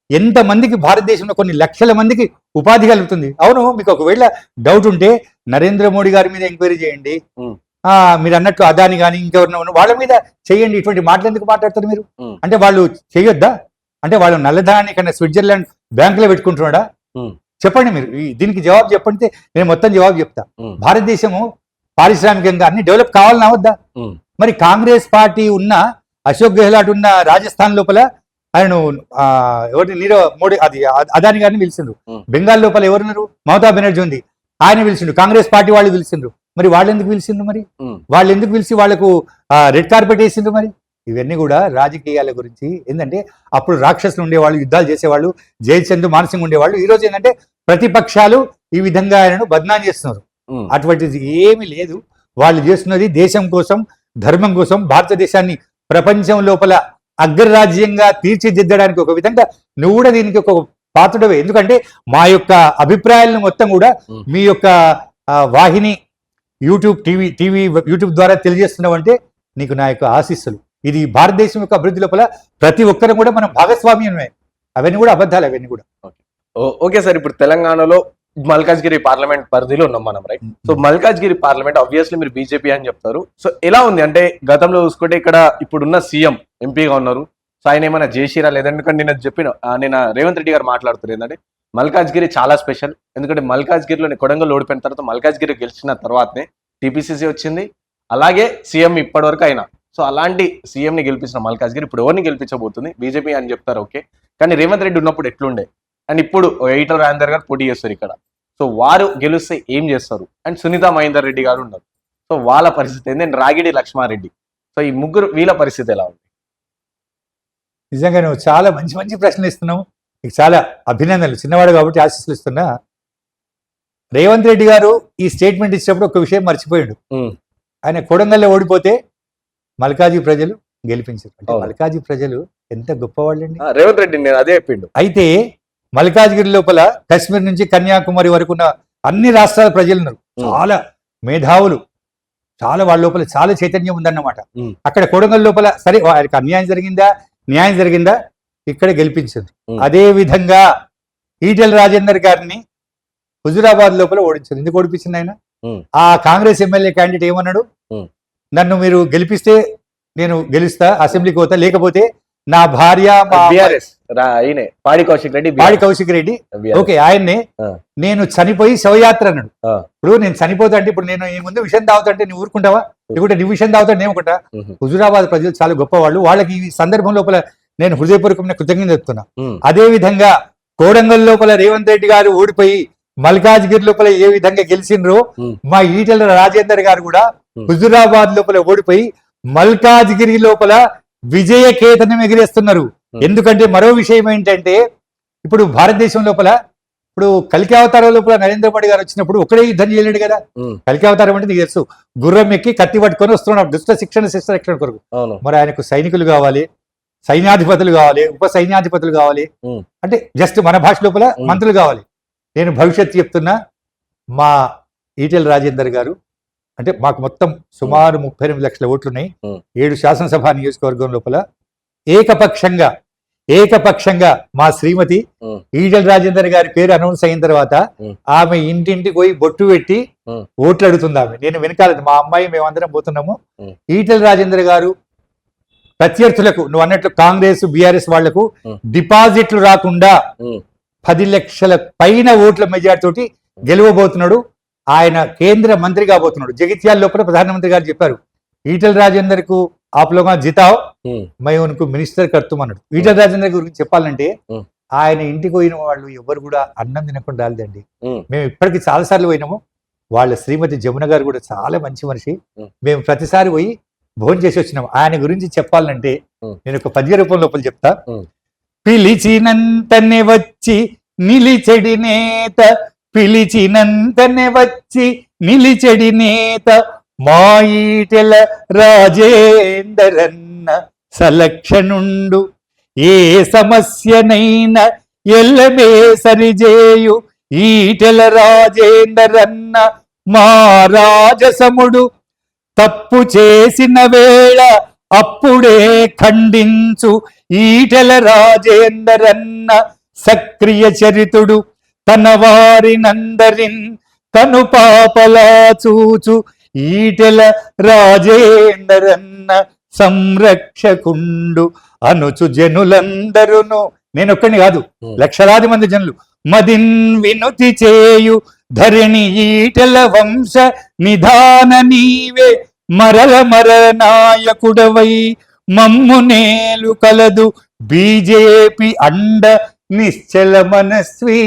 ఎంత మందికి భారతదేశంలో కొన్ని లక్షల మందికి ఉపాధి కలుగుతుంది. అవును, మీకు ఒకవేళ డౌట్ ఉంటే నరేంద్ర మోడీ గారి మీద ఎంక్వైరీ చేయండి. మీరు అన్నట్టు అదాని కానీ ఇంకెవరిన వాళ్ళ మీద చేయండి. ఇటువంటి మాటలు ఎందుకు మాట్లాడతారు మీరు? అంటే వాళ్ళు చేయొద్దా? అంటే వాళ్ళు నల్లధనాన్ని కన్నా స్విట్జర్లాండ్ బ్యాంకులో పెట్టుకుంటున్నాడా? చెప్పండి మీరు దీనికి జవాబు చెప్పండి, నేను మొత్తం జవాబు చెప్తా. భారతదేశము పారిశ్రామికంగా అన్ని డెవలప్ కావాలని అవద్దా? మరి కాంగ్రెస్ పార్టీ ఉన్న అశోక్ గెహ్లాట్ ఉన్న రాజస్థాన్ లోపల ఆయన ఎవరిని మోడీ అది అదాని గారిని పిలిచిండ్రు. బెంగాల్ లోపల ఎవరున్నారు? మమతా బెనర్జీ ఉంది, ఆయన పిలిచిండు. కాంగ్రెస్ పార్టీ వాళ్ళు పిలిచిండ్రు. మరి వాళ్ళు ఎందుకు పిలిచిండ్రు? మరి వాళ్ళు ఎందుకు పిలిచి వాళ్లకు రెడ్ కార్పెట్ వేసిండ్రు? మరి ఇవన్నీ కూడా రాజకీయాల గురించి. ఏంటంటే అప్పుడు రాక్షసులు ఉండేవాళ్ళు, యుద్ధాలు చేసేవాళ్ళు, జయచంద్, మానసింగ్ ఉండేవాళ్ళు. ఈ రోజు ఏంటంటే ప్రతిపక్షాలు ఈ విధంగా ఆయనను బద్నాం చేస్తున్నారు. అటువంటిది ఏమీ లేదు. వాళ్ళు చేస్తున్నది దేశం కోసం, ధర్మం కోసం, భారతదేశాన్ని ప్రపంచం లోపల అగ్రరాజ్యంగా తీర్చిదిద్దడానికి. ఒక విధంగా నువ్వు కూడా దీనికి ఒక పాత్రుడవే. ఎందుకంటే మా యొక్క అభిప్రాయాలను మొత్తం కూడా మీ యొక్క వాహిని యూట్యూబ్ ద్వారా తెలియజేస్తున్నావు అంటే నీకు నా యొక్క ఆశీస్సులు. ఇది భారతదేశం యొక్క అభివృద్ధి లోపల ప్రతి ఒక్కరు కూడా మనం భాగస్వామ్యమే. అవన్నీ కూడా అబద్ధాలు, అవన్నీ కూడా. ఓకే సార్, ఇప్పుడు తెలంగాణలో మల్కాజ్గిరి పార్లమెంట్ పరిధిలో ఉన్నాం మనం, right? So Malkajgiri parliament obviously మీరు బీజేపీ అని చెప్తారు. సో ఎలా ఉంది అంటే గతంలో చూసుకుంటే ఇక్కడ ఇప్పుడున్న సీఎం ఎంపీగా ఉన్నారు. సో ఆయన ఏమైనా చేసిరా లేదా? ఎందుకంటే నేను రేవంత్ రెడ్డి గారు మాట్లాడుతున్నారు ఏంటంటే మల్కాజ్గిరి చాలా స్పెషల్. ఎందుకంటే మల్కాజ్గిరిలో కొడంగల్ ఓడిపోయిన తర్వాత మల్కాజ్గిరి గెలిచిన తర్వాతనే టీపీసీసీ వచ్చింది, అలాగే సీఎం ఇప్పటి వరకు అయినా. సో అలాంటి సీఎంని గెలిపించిన మల్కాజ్గిరి ఇప్పుడు ఎవరిని గెలిపించబోతుంది? బీజేపీ అని చెప్తారు, ఓకే. కానీ రేవంత్ రెడ్డి ఉన్నప్పుడు ఎట్లుండే అండ్ ఇప్పుడు ఈటల రాజేందర్ గారు పోటీ చేస్తారు ఇక్కడ. సో వారు గెలిస్తే ఏం చేస్తారు? అండ్ సునీత మహేందర్ రెడ్డి గారు ఉన్నారు. సో వాళ్ళ పరిస్థితి ఏంటి? అండ్ రాగిడి లక్ష్మారెడ్డి. సో ఈ ముగ్గురు వీళ్ళ పరిస్థితి ఎలా ఉంది? నిజంగా నువ్వు చాలా మంచి మంచి ప్రశ్నలు ఇస్తున్నావు. నీకు చాలా అభినందనలు. చిన్నవాడు కాబట్టి ఆశీస్సులు ఇస్తున్నా. రేవంత్ రెడ్డి గారు ఈ స్టేట్మెంట్ ఇచ్చినప్పుడు ఒక విషయం మర్చిపోయాడు. ఆయన కొడంగల్లో ఓడిపోతే మల్కాజీ ప్రజలు గెలిపించారు. అంటే మల్కాజీ ప్రజలు ఎంత గొప్పవాళ్ళండి. రేవంత్ రెడ్డి నేను అదే చెప్పిండు. అయితే మల్కాజ్గిరి లోపల కశ్మీర్ నుంచి కన్యాకుమారి వరకు ఉన్న అన్ని రాష్ట్రాల ప్రజలు ఉన్నారు. చాలా మేధావులు, చాలా వాళ్ళ లోపల చాలా చైతన్యం ఉందన్నమాట. అక్కడ కొడంగల్ లోపల సరే వారికి అన్యాయం జరిగిందా, న్యాయం జరిగిందా, ఇక్కడ గెలిపించారు. అదే విధంగా ఈటెల రాజేందర్ గారిని హుజురాబాద్ లోపల ఓడించారు. ఎందుకు ఓడిపించింది ఆయన? ఆ కాంగ్రెస్ ఎమ్మెల్యే క్యాండిడేట్ ఏమన్నాడు? నన్ను మీరు గెలిపిస్తే నేను గెలుస్తా, అసెంబ్లీకి పోతా, లేకపోతే నా భార్య పాడి కౌశిక్ రెడ్డి ఓకే ఆయన్ని నేను చనిపోయి శవయాత్ర అన్నాడు. ఇప్పుడు నేను చనిపోతా అంటే ఇప్పుడు నేను ఈ ముందు విషయం తాగుతా అంటే నువ్వు ఊరుకుంటావా? లేకుంటే నీ విషయం తాగుతా నేను ఒకట. హుజురాబాద్ ప్రజలు చాలా గొప్పవాళ్ళు. వాళ్ళకి ఈ సందర్భం లోపల నేను హృదయపూర్వకమైన కృతజ్ఞత చెప్తున్నా. అదే విధంగా కోడంగల్ లోపల రేవంత్ రెడ్డి గారు ఓడిపోయి మల్కాజ్గిరి లోపల ఏ విధంగా గెలిచిండ్రో మా ఈటెల రాజేందర్ గారు కూడా హుజురాబాద్ లోపల ఓడిపోయి మల్కాజ్గిరి లోపల విజయ కేతనం ఎగిరేస్తున్నారు. ఎందుకంటే మరో విషయం ఏంటంటే ఇప్పుడు భారతదేశం లోపల ఇప్పుడు కల్కి అవతారం లోపల నరేంద్ర మోడీ గారు వచ్చినప్పుడు ఒకడే యుద్ధం చేయలేడు కదా. కల్కి అవతారం అంటే నీకు తెలుసు, గుర్రం ఎక్కి కత్తి పట్టుకొని వస్తున్నాడు దుష్ట శిక్షణ రక్షణ కొరకు. మరి ఆయనకు సైనికులు కావాలి, సైన్యాధిపతులు కావాలి, ఉప సైన్యాధిపతులు కావాలి, అంటే జస్ట్ మన భాష లోపల మంత్రులు కావాలి. నేను భవిష్యత్తు చెప్తున్నా, మా ఈటెల రాజేందర్ గారు అంటే మాకు మొత్తం సుమారు 38 లక్షల ఓట్లున్నాయి. 7 శాసనసభ నియోజకవర్గం లోపల ఏకపక్షంగా ఏకపక్షంగా మా శ్రీమతి ఉమ్, ఈటెల రాజేందర్ గారి పేరు అనౌన్స్ అయిన తర్వాత ఉమ్. ఆమె ఇంటింటికి పోయి బొట్టు పెట్టి ఉమ్. ఓట్లు అడుగుతుంది ఆమె. నేను వెనకాల మా అమ్మాయి మేమందరం పోతున్నాము. ఉమ్. ఈటెల రాజేందర్ గారు ప్రత్యర్థులకు నువ్వు అన్నట్లు కాంగ్రెస్ బీఆర్ఎస్ వాళ్లకు ఉమ్. డిపాజిట్లు రాకుండా ఉమ్, 10 లక్షల పైన ఓట్ల మెజార్టీ తోటి గెలవబోతున్నాడు. ఆయన కేంద్ర మంత్రి కాబోతున్నాడు. జగిత్యాల లోపల ప్రధానమంత్రి గారు చెప్పారు, ఈటెల రాజేందర్ కు आप लोग जिताओ ఉమ్, मैं उनको మినిస్టర్ కర్తం అన్నాడు. ఈటెల రాజేందర్ గురించి చెప్పాలంటే ఉమ్. ఆయన ఇంటికి పోయిన వాళ్ళు ఎవరు కూడా అన్నం తినకుండా రాలేదండి. ఉమ్, మేము ఇప్పటికి చాలా సార్లు పోయినాము. వాళ్ళ శ్రీమతి జమున గారు కూడా చాలా మంచి మనిషి. ఉమ్. మేము ప్రతిసారి పోయి భోజనం చేసి వచ్చినాము. ఆయన గురించి చెప్పాలంటే ఉమ్. నేను ఒక పద్య రూపం లోపల చెప్తా. ఉమ్. పిలిచినంతనే వచ్చి నిలిచెడి నేత, పిలిచినంతనే వచ్చి నిలిచెడి నేత, మా ఈటెల రాజేందరన్న సలక్షణుండు, ఏ సమస్యనైనా ఎల్లమే సరిజేయు ఈటెల రాజేందరన్న మా రాజసముడు, తప్పు చేసిన వేళ అప్పుడే ఖండించు ఈటెల రాజేందరన్న సక్రియ చరితుడు, తన వారినందరిన్ కను పాపలా చూచు ఈటెల రాజేందరన్న సంరక్షకుండు అనుచు జనులందరును. నేను ఒక్కడిని కాదు, లక్షలాది మంది జనులు మదిన్ వినుతి చేయు ధరణి ఈటెల వంశ నిధాన నీవే, మరల నాయకుడవై మమ్ము నేలు కలదు బీజేపీ అండ నిశ్చల మనస్వీ.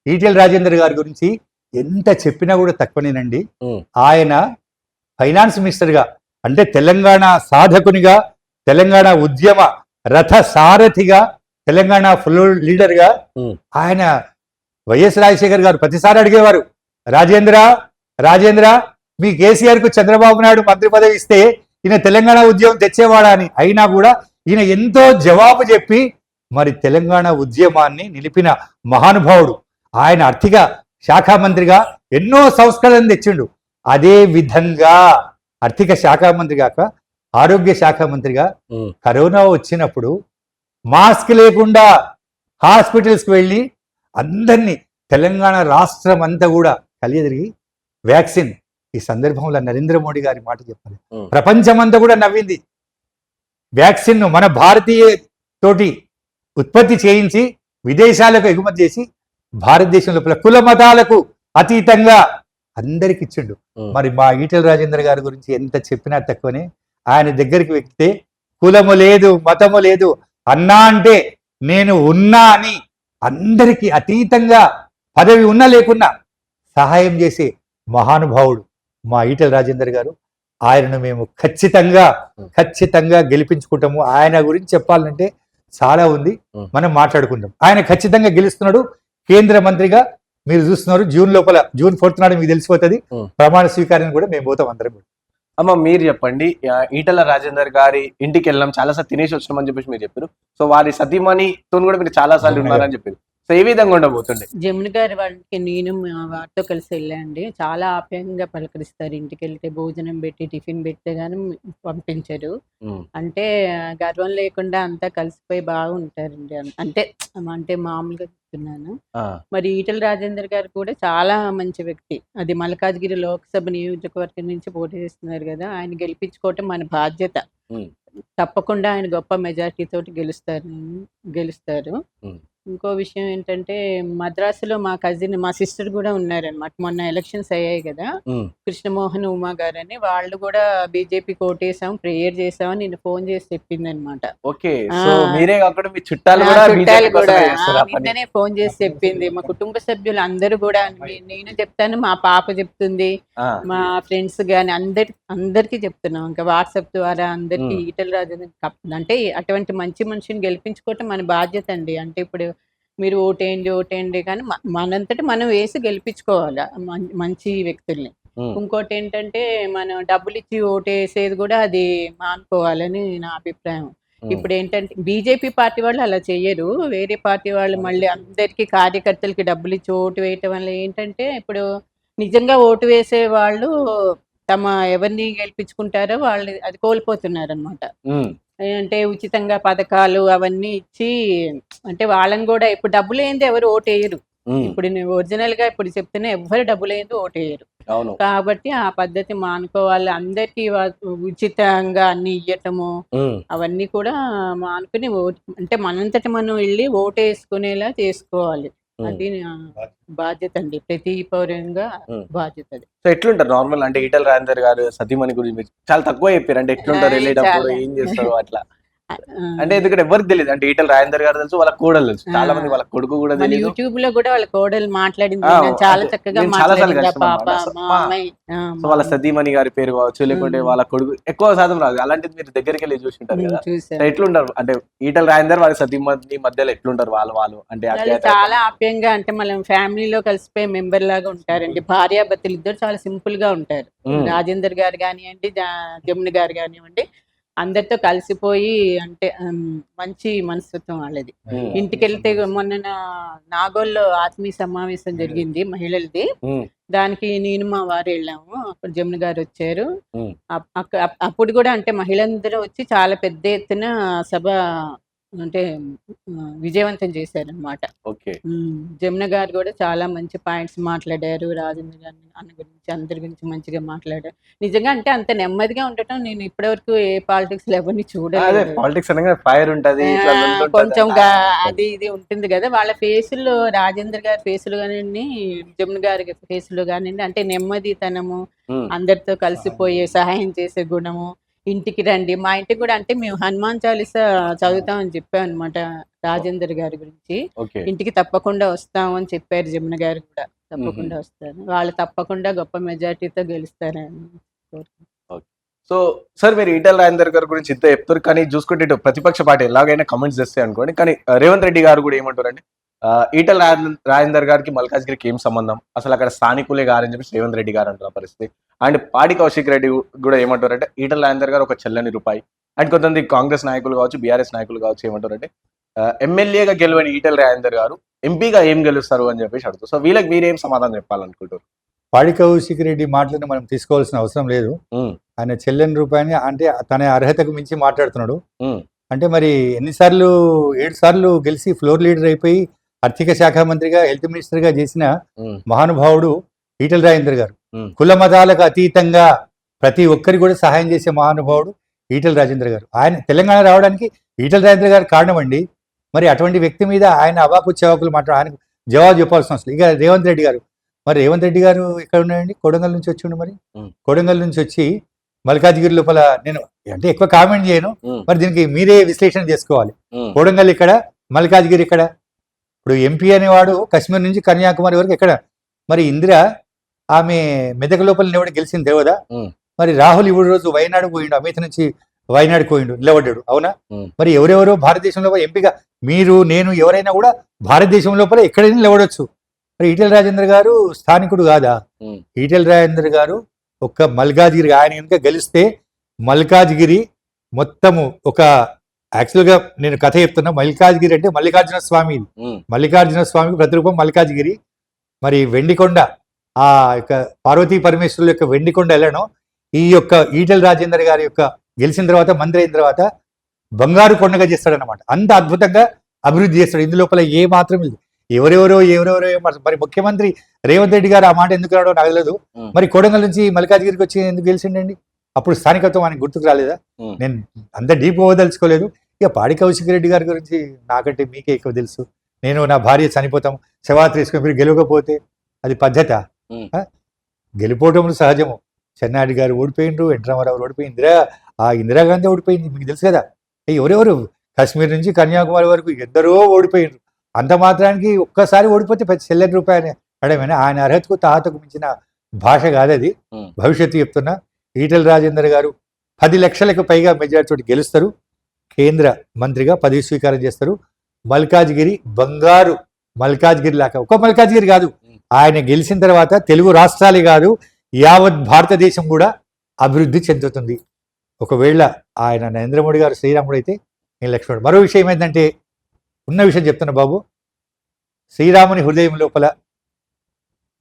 ఈటెల రాజేందర్ గారి గురించి ఎంత చెప్పినా కూడా తక్కువనేనండి. ఉమ్, ఆయన ఫైనాన్స్ మినిస్టర్గా, అంటే తెలంగాణ సాధకునిగా, తెలంగాణ ఉద్యమ రథ సారథిగా, తెలంగాణ ఫుల్ లీడర్గా ఉమ్, ఆయన వైఎస్ రాజశేఖర్ గారు ప్రతిసారి అడిగేవారు, రాజేంద్ర రాజేంద్ర మీ కేసీఆర్ కు చంద్రబాబు నాయుడు మంత్రి పదవి ఇస్తే ఈయన తెలంగాణ ఉద్యమం తెచ్చేవాడా అని. అయినా కూడా ఈయన ఎంతో జవాబు చెప్పి మరి తెలంగాణ ఉద్యమాన్ని నిలిపిన మహానుభావుడు. ఆయన ఆర్థిక శాఖ మంత్రిగా ఎన్నో సంస్కరణలు తెచ్చిండు. అదే విధంగా ఆర్థిక శాఖ మంత్రి కాక ఆరోగ్య శాఖ మంత్రిగా ఉమ్, కరోనా వచ్చినప్పుడు మాస్క్ లేకుండా హాస్పిటల్స్కి వెళ్ళి అందరినీ తెలంగాణ రాష్ట్రం అంతా కూడా కలియదిరిగి వ్యాక్సిన్, ఈ సందర్భంలో నరేంద్ర మోడీ గారి మాట చెప్పాలి, ఉమ్, ప్రపంచమంతా కూడా నవ్వింది. వ్యాక్సిన్ మన భారతీయ తోటి ఉత్పత్తి చేయించి విదేశాలకు ఎగుమతి చేసి భారతదేశం లోపల కుల మతాలకు అతీతంగా అందరికి ఇచ్చిండు. ఉమ్. మరి మా ఈటెల రాజేందర్ గారి గురించి ఎంత చెప్పినా తక్కువనే. ఆయన దగ్గరికి వెక్కితే కులము లేదు, మతము లేదు, అన్నా అంటే నేను ఉన్నా అని అందరికీ అతీతంగా పదవి ఉన్నా లేకున్నా సహాయం చేసే మహానుభావుడు మా ఈటెల రాజేందర్ గారు. ఆయనను మేము ఖచ్చితంగా గెలిపించుకుంటాము. ఆయన గురించి చెప్పాలంటే చాలా ఉంది, మనం మాట్లాడుకుంటాం. ఆయన ఖచ్చితంగా గెలుస్తున్నాడు. కేంద్ర మంత్రిగా మీరు చూస్తున్నారు. జూన్ 4th నాడు మీకు తెలిసిపోతుంది. ప్రమాణ స్వీకారం కూడా మేము పోతాం అందరం. అమ్మ మీరు చెప్పండి, ఈటెల రాజేందర్ గారి ఇంటికి వెళ్ళాం, చాలా సార్లు తినేసి వచ్చినాం అని చెప్పేసి మీరు చెప్పారు. సో వారి సతీమణితో కూడా మీరు చాలా సార్లు ఉన్నారని చెప్పారు. సో ఏ విధంగా ఉండబోతుండే? జమున గారి వాళ్ళకి నేను వారితో కలిసి వెళ్ళండి. చాలా ఆప్యాయంగా పలకరిస్తారు. ఇంటికి వెళ్తే భోజనం పెట్టి టిఫిన్ పెడితే గానీ పంపించరు. అంటే గర్వం లేకుండా అంతా కలిసిపోయి బాగుంటారండి. అంటే మామూలుగా చెప్తున్నాను. మరి ఈటెల రాజేందర్ గారు కూడా చాలా మంచి వ్యక్తి. అది మల్కాజ్గిరి లోక్సభ నియోజకవర్గం నుంచి పోటీ చేస్తున్నారు కదా, ఆయన గెలిపించుకోవటం మన బాధ్యత. తప్పకుండా ఆయన గొప్ప మెజారిటీ తోటి గెలుస్తారు. ఇంకో విషయం ఏంటంటే, మద్రాసులో మా కజిన్, మా సిస్టర్ కూడా ఉన్నారనమాట. మొన్న ఎలక్షన్స్ అయ్యాయి కదా, కృష్ణమోహన్ ఉమా గారు అని, వాళ్ళు కూడా బీజేపీ కోటేసాం, ప్రేయర్ చేసామని నేను ఫోన్ చేసి చెప్పింది అనమాట. నిన్ననే ఫోన్ చేసి చెప్పింది. మా కుటుంబ సభ్యులు అందరూ కూడా, నేను చెప్తాను, మా పాప చెప్తుంది, మా ఫ్రెండ్స్ గాని అందరికి చెప్తున్నాం. ఇంకా వాట్సాప్ ద్వారా అందరికి ఈటెల రాజేందర్ అంటే అటువంటి మంచి మనిషిని గెలిపించుకోవటం మన బాధ్యత అండి. అంటే ఇప్పుడు మీరు ఓటేయండి కానీ మనంతటి మనం వేసి గెలిపించుకోవాలి మంచి వ్యక్తుల్ని. ఇంకోటి ఏంటంటే, మనం డబ్బులు ఇచ్చి ఓటేసేది కూడా అది మానుకోవాలని నా అభిప్రాయం. ఇప్పుడు ఏంటంటే బీజేపీ పార్టీ వాళ్ళు అలా చెయ్యరు. వేరే పార్టీ వాళ్ళు మళ్ళీ అందరికి కార్యకర్తలకి డబ్బులు ఇచ్చి ఓటు వేయటం వల్ల ఏంటంటే, ఇప్పుడు నిజంగా ఓటు వేసే వాళ్ళు ఎవరిని గెలిపించుకుంటారో వాళ్ళు అది కోల్పోతున్నారు అనమాట. అంటే ఉచితంగా పథకాలు అవన్నీ ఇచ్చి, అంటే వాళ్ళని కూడా ఇప్పుడు డబ్బులు ఏంది ఎవరు ఓటేయరు. ఇప్పుడు నేను ఒరిజినల్ గా ఇప్పుడు చెప్తున్నా, ఎవ్వరు డబ్బులు ఏంది ఓటేయరు. అవును. కాబట్టి ఆ పద్ధతి మానుకోవాలి. అందరికీ ఉచితంగా అన్ని ఇయ్యటము అవన్నీ కూడా మానుకుని అంటే మనంతట మనం వెళ్ళి ఓటేసుకునేలా చేసుకోవాలి. అది నా బాధ్యత అండి. ప్రతి పౌరంగా బాధ్యత అది. సో ఎట్లుంటారు నార్మల్ అంటే ఈటెల రాజేందర్ గారు సతీమణి గురించి మీరు చాలా తక్కువ చెప్పారు. అంటే ఎట్లుంటారు వెళ్ళేటప్పుడు చాలా. ఏం చేస్తారు అట్లా. ఆ, అంటే ఎందుకంటే ఎవరికి తెలియదు. అంటే ఈటెల రాజేందర్ గారు తెలుసు, వాళ్ళ కోడలు తెలుసు. చాలా మంది వాళ్ళ కొడుకు కూడా మన తెలియదు. యూట్యూబ్ లో కూడా వాళ్ళ కోడలు మాట్లాడింది ఆ, విన్నాను. చాలా అంటే చక్కగా నేను చాలా సార్లు మాట్లాడింది ఆ కలిసిన పాప. అన్నమాట. సో మా మా అమ్మాయి సో వాళ్ళ సతీమణి గారి పేరు కావచ్చు, లేకుంటే వాళ్ళ కొడుకు ఎక్కువ శాతం రాదు. అలాంటిది మీరు దగ్గరికి వెళ్ళి చూసింటారు కదా. సో చూసాను. ఎట్లుంటారు అంటే ఈటెల రాజేందర్ వాళ్ళ సతీమణి మధ్యలో ఎట్లుంటారు వాళ్ళు అంటే వాళ్ళు అత్యాచారం? చాలా ఆప్యాయంగా, అంటే మనం ఫ్యామిలీలో కలిసిపోయే మెంబర్ లాగా ఉంటారండి. భార్యాభర్తలు ఇద్దరు చాలా సింపుల్ గా ఉంటారు. రాజేందర్ గారు కానివ్వండి, జమున గారు కానివ్వండి, అందరితో కలిసిపోయి, అంటే మంచి మనస్తత్వం వాళ్ళది. ఇంటికి వెళ్తే మొన్న నాగోల్లో ఆత్మీయ సమావేశం జరిగింది మహిళలది. దానికి నేను మా వారు వెళ్ళాము. అప్పుడు జమున గారు వచ్చారు. అప్పుడు కూడా అంటే మహిళలందరూ వచ్చి చాలా పెద్ద ఎత్తున సభ అంటే విజయవంతం చేశారనమాట. ఓకే. జమున గారు కూడా చాలా మంచి పాయింట్స్ మాట్లాడారు. రాజేంద్ర గారి అన్న గురించి, అందరి గురించి మంచిగా మాట్లాడారు. నిజంగా అంటే అంత నెమ్మదిగా ఉండటం నేను ఇప్పటివరకు ఏ పాలిటిక్స్ లో ఎవరిని అదే చూడలేదు. పాలిటిక్స్ అనగా ఫైర్ ఉంటది, ఇట్లా లొల్లి ఉంటది కొంచెం అంటారు. అది ఇది ఉంటుంది కదా వాళ్ళ ఫేసుల్లో. రాజేంద్ర గారి ఫేసులు కానివ్వండి, జమున గారి ఫేసులు కానివ్వండి, అంటే నెమ్మదితనము, అందరితో కలిసిపోయే సహాయం చేసే గుణము. ఇంటికి రండి, మా ఇంటికి కూడా, అంటే మేము హనుమాన్ చాలీసా చదువుతామని చెప్పాం అనమాట రాజేందర్ గారి గురించి. ఓకే. ఇంటికి తప్పకుండా వస్తాము అని చెప్పారు. జమున గారు కూడా తప్పకుండా వస్తారు. వాళ్ళు తప్పకుండా గొప్ప మెజార్టీతో గెలుస్తారని కోరుకుంటున్నాను. సో సార్ మీరు ఈటెల రాజేందర్ గారి గురించి ఇంత చెప్తారు, కానీ చూసుకుంటే ఇటు ప్రతిపక్ష పార్టీ ఎలాగైనా కమెంట్స్ చేస్తాయి అనుకోండి, కానీ రేవంత్ రెడ్డి గారు కూడా ఏమంటారండి, ఈటెల రాజేందర్ గారికి మల్కాజ్గిరికి ఏం సంబంధం, అసలు అక్కడ స్థానికులే గారని చెప్పి రేవంత్ రెడ్డి గారు అంటున్న పరిస్థితి. అండ్ పాడి కౌశిక్ రెడ్డి కూడా ఏమంటారంటే ఈటెల రాజేందర్ గారు ఒక చెల్లని రూపాయి. అండ్ కొంతమంది కాంగ్రెస్ నాయకులు కావచ్చు, బీఆర్ఎస్ నాయకులు కావచ్చు ఏమంటారంటే ఎమ్మెల్యేగా గెలవని ఈటెల రాజేందర్ గారు ఎంపీగా ఏం గెలుస్తారు అని చెప్పేసి అడుగుతారు. సో వీళ్ళకి మీరేం సమాధానం చెప్పాలనుకుంటారు? పాడి కౌశిక్ రెడ్డి మాటలను మనం తీసుకోవాల్సిన అవసరం లేదు. ఆయన చెల్లని రూపాయని అంటే తన అర్హతకు మించి మాట్లాడుతున్నాడు. అంటే మరి 7 సార్లు గెలిచి ఫ్లోర్ లీడర్ అయిపోయి ఆర్థిక శాఖ మంత్రిగా, హెల్త్ మినిస్టర్ గా చేసిన మహానుభావుడు ఈటెల రాజేందర్ గారు. కుల మతాలకు అతీతంగా ప్రతి ఒక్కరికి కూడా సహాయం చేసే మహానుభావుడు ఈటెల రాజేందర్ గారు. ఆయన తెలంగాణ రావడానికి ఈటెల రాజేందర్ గారు కారణం అండి. మరి అటువంటి వ్యక్తి మీద ఆయన అవాకు చెవాకులు మాట్లాడు, ఆయనకు జవాబు చెప్పాల్సిన అవసరం. ఇక రేవంత్ రెడ్డి గారు, మరి రేవంత్ రెడ్డి గారు ఎక్కడ ఉన్నాయండి? కొడంగల్ నుంచి వచ్చిండు. మరి కొడంగల్ నుంచి వచ్చి మల్కాజ్గిరి లోపల, నేను అంటే ఎక్కువ కామెంట్ చేయను, మరి దీనికి మీరే విశ్లేషణ చేసుకోవాలి. కొడంగల్ ఇక్కడ, మల్కాజ్గిరి ఇక్కడ. ఇప్పుడు ఎంపీ అనేవాడు కశ్మీర్ నుంచి కన్యాకుమారి వరకు ఎక్కడ? మరి ఇందిర ఆమె మెదక్ లోపల నిలబడి గెలిచింది దేవదా. మరి రాహుల్ ఇప్పుడు రోజు వయనాడు పోయిండు, అమిత్ నుంచి వయనాడు పోయిండు, నిలబడ్డాడు. అవునా? మరి ఎవరెవరో భారతదేశం లోపల ఎంపీగా, మీరు నేను ఎవరైనా కూడా భారతదేశం లోపల ఎక్కడైనా నిలబడొచ్చు. మరి ఈటెల రాజేందర్ గారు స్థానికుడు కాదా? ఈటెల రాజేందర్ గారు ఒక్క మల్కాజ్గిరి, ఆయన కనుక గెలిస్తే మల్కాజ్గిరి మొత్తము ఒక, యాక్చువల్గా నేను కథ చెప్తున్నా, మల్కాజ్గిరి అంటే మల్లికార్జున స్వామి, మల్లికార్జున స్వామికి ప్రతిరూపం మల్కాజ్గిరి. మరి వెండికొండ, ఆ యొక్క పార్వతీ పరమేశ్వరుల యొక్క వెండికొండ వెళ్ళడం, ఈ యొక్క ఈటెల రాజేందర్ గారి యొక్క గెలిచిన తర్వాత, మంత్రి అయిన తర్వాత బంగారు కొండగా చేస్తాడనమాట. అంత అద్భుతంగా అభివృద్ధి చేస్తాడు. ఇందులోపల ఏ మాత్రం లేదు. ఎవరెవరో మరి ముఖ్యమంత్రి రేవంత్ రెడ్డి గారు ఆ మాట ఎందుకు రావడం నాకు తెలియదు. మరి కొడంగల్ నుంచి మల్కాజ్గిరికి వచ్చి ఎందుకు గెలిచిండండి? అప్పుడు స్థానికత్వం ఆయనకు గుర్తుకు రాలేదా? నేను అంత డీప్ పోదలుచుకోలేదు. ఇక పాడి కౌశిక్ రెడ్డి గారి గురించి నాకంటే మీకే ఎక్కువ తెలుసు. నేను నా భార్య చనిపోతాం, శవాత్రి వేసుకొని మీరు గెలవకపోతే అది పద్ధత? గెలిపోవటం సహజము. చెన్నారెడ్డి గారు ఓడిపోయిండ్రు, ఎన్ రామారావు ఓడిపోయింది, ఇందిరాగాంధీ ఓడిపోయింది, మీకు తెలుసు కదా. ఎవరెవరు కాశ్మీర్ నుంచి కన్యాకుమారి వరకు ఎందరో ఓడిపోయిండ్రు. అంత మాత్రానికి ఒక్కసారి ఓడిపోతే ప్రతి చెల్లని రూపాయని అడమేనా? ఆయన అర్హతకు తాహతకు మించిన భాష కాదు అది. భవిష్యత్తు చెప్తున్నా, ఈటెల రాజేందర్ గారు 10 లక్షలకు పైగా మెజార్టీతో గెలుస్తారు. కేంద్ర మంత్రిగా పదవి స్వీకారం చేస్తారు. మల్కాజ్గిరి బంగారు మల్కాజ్గిరి లాగా, ఒక మల్కాజ్గిరి కాదు, ఆయన గెలిచిన తర్వాత తెలుగు రాష్ట్రాలే కాదు యావత్ భారతదేశం కూడా అభివృద్ధి చెందుతుంది. ఒకవేళ ఆయన నరేంద్ర మోడీ గారు శ్రీరాముడు అయితే నేను లక్ష్మణుడు. మరో విషయం ఏంటంటే, ఉన్న విషయం చెప్తున్నా బాబు, శ్రీరాముని హృదయం లోపల,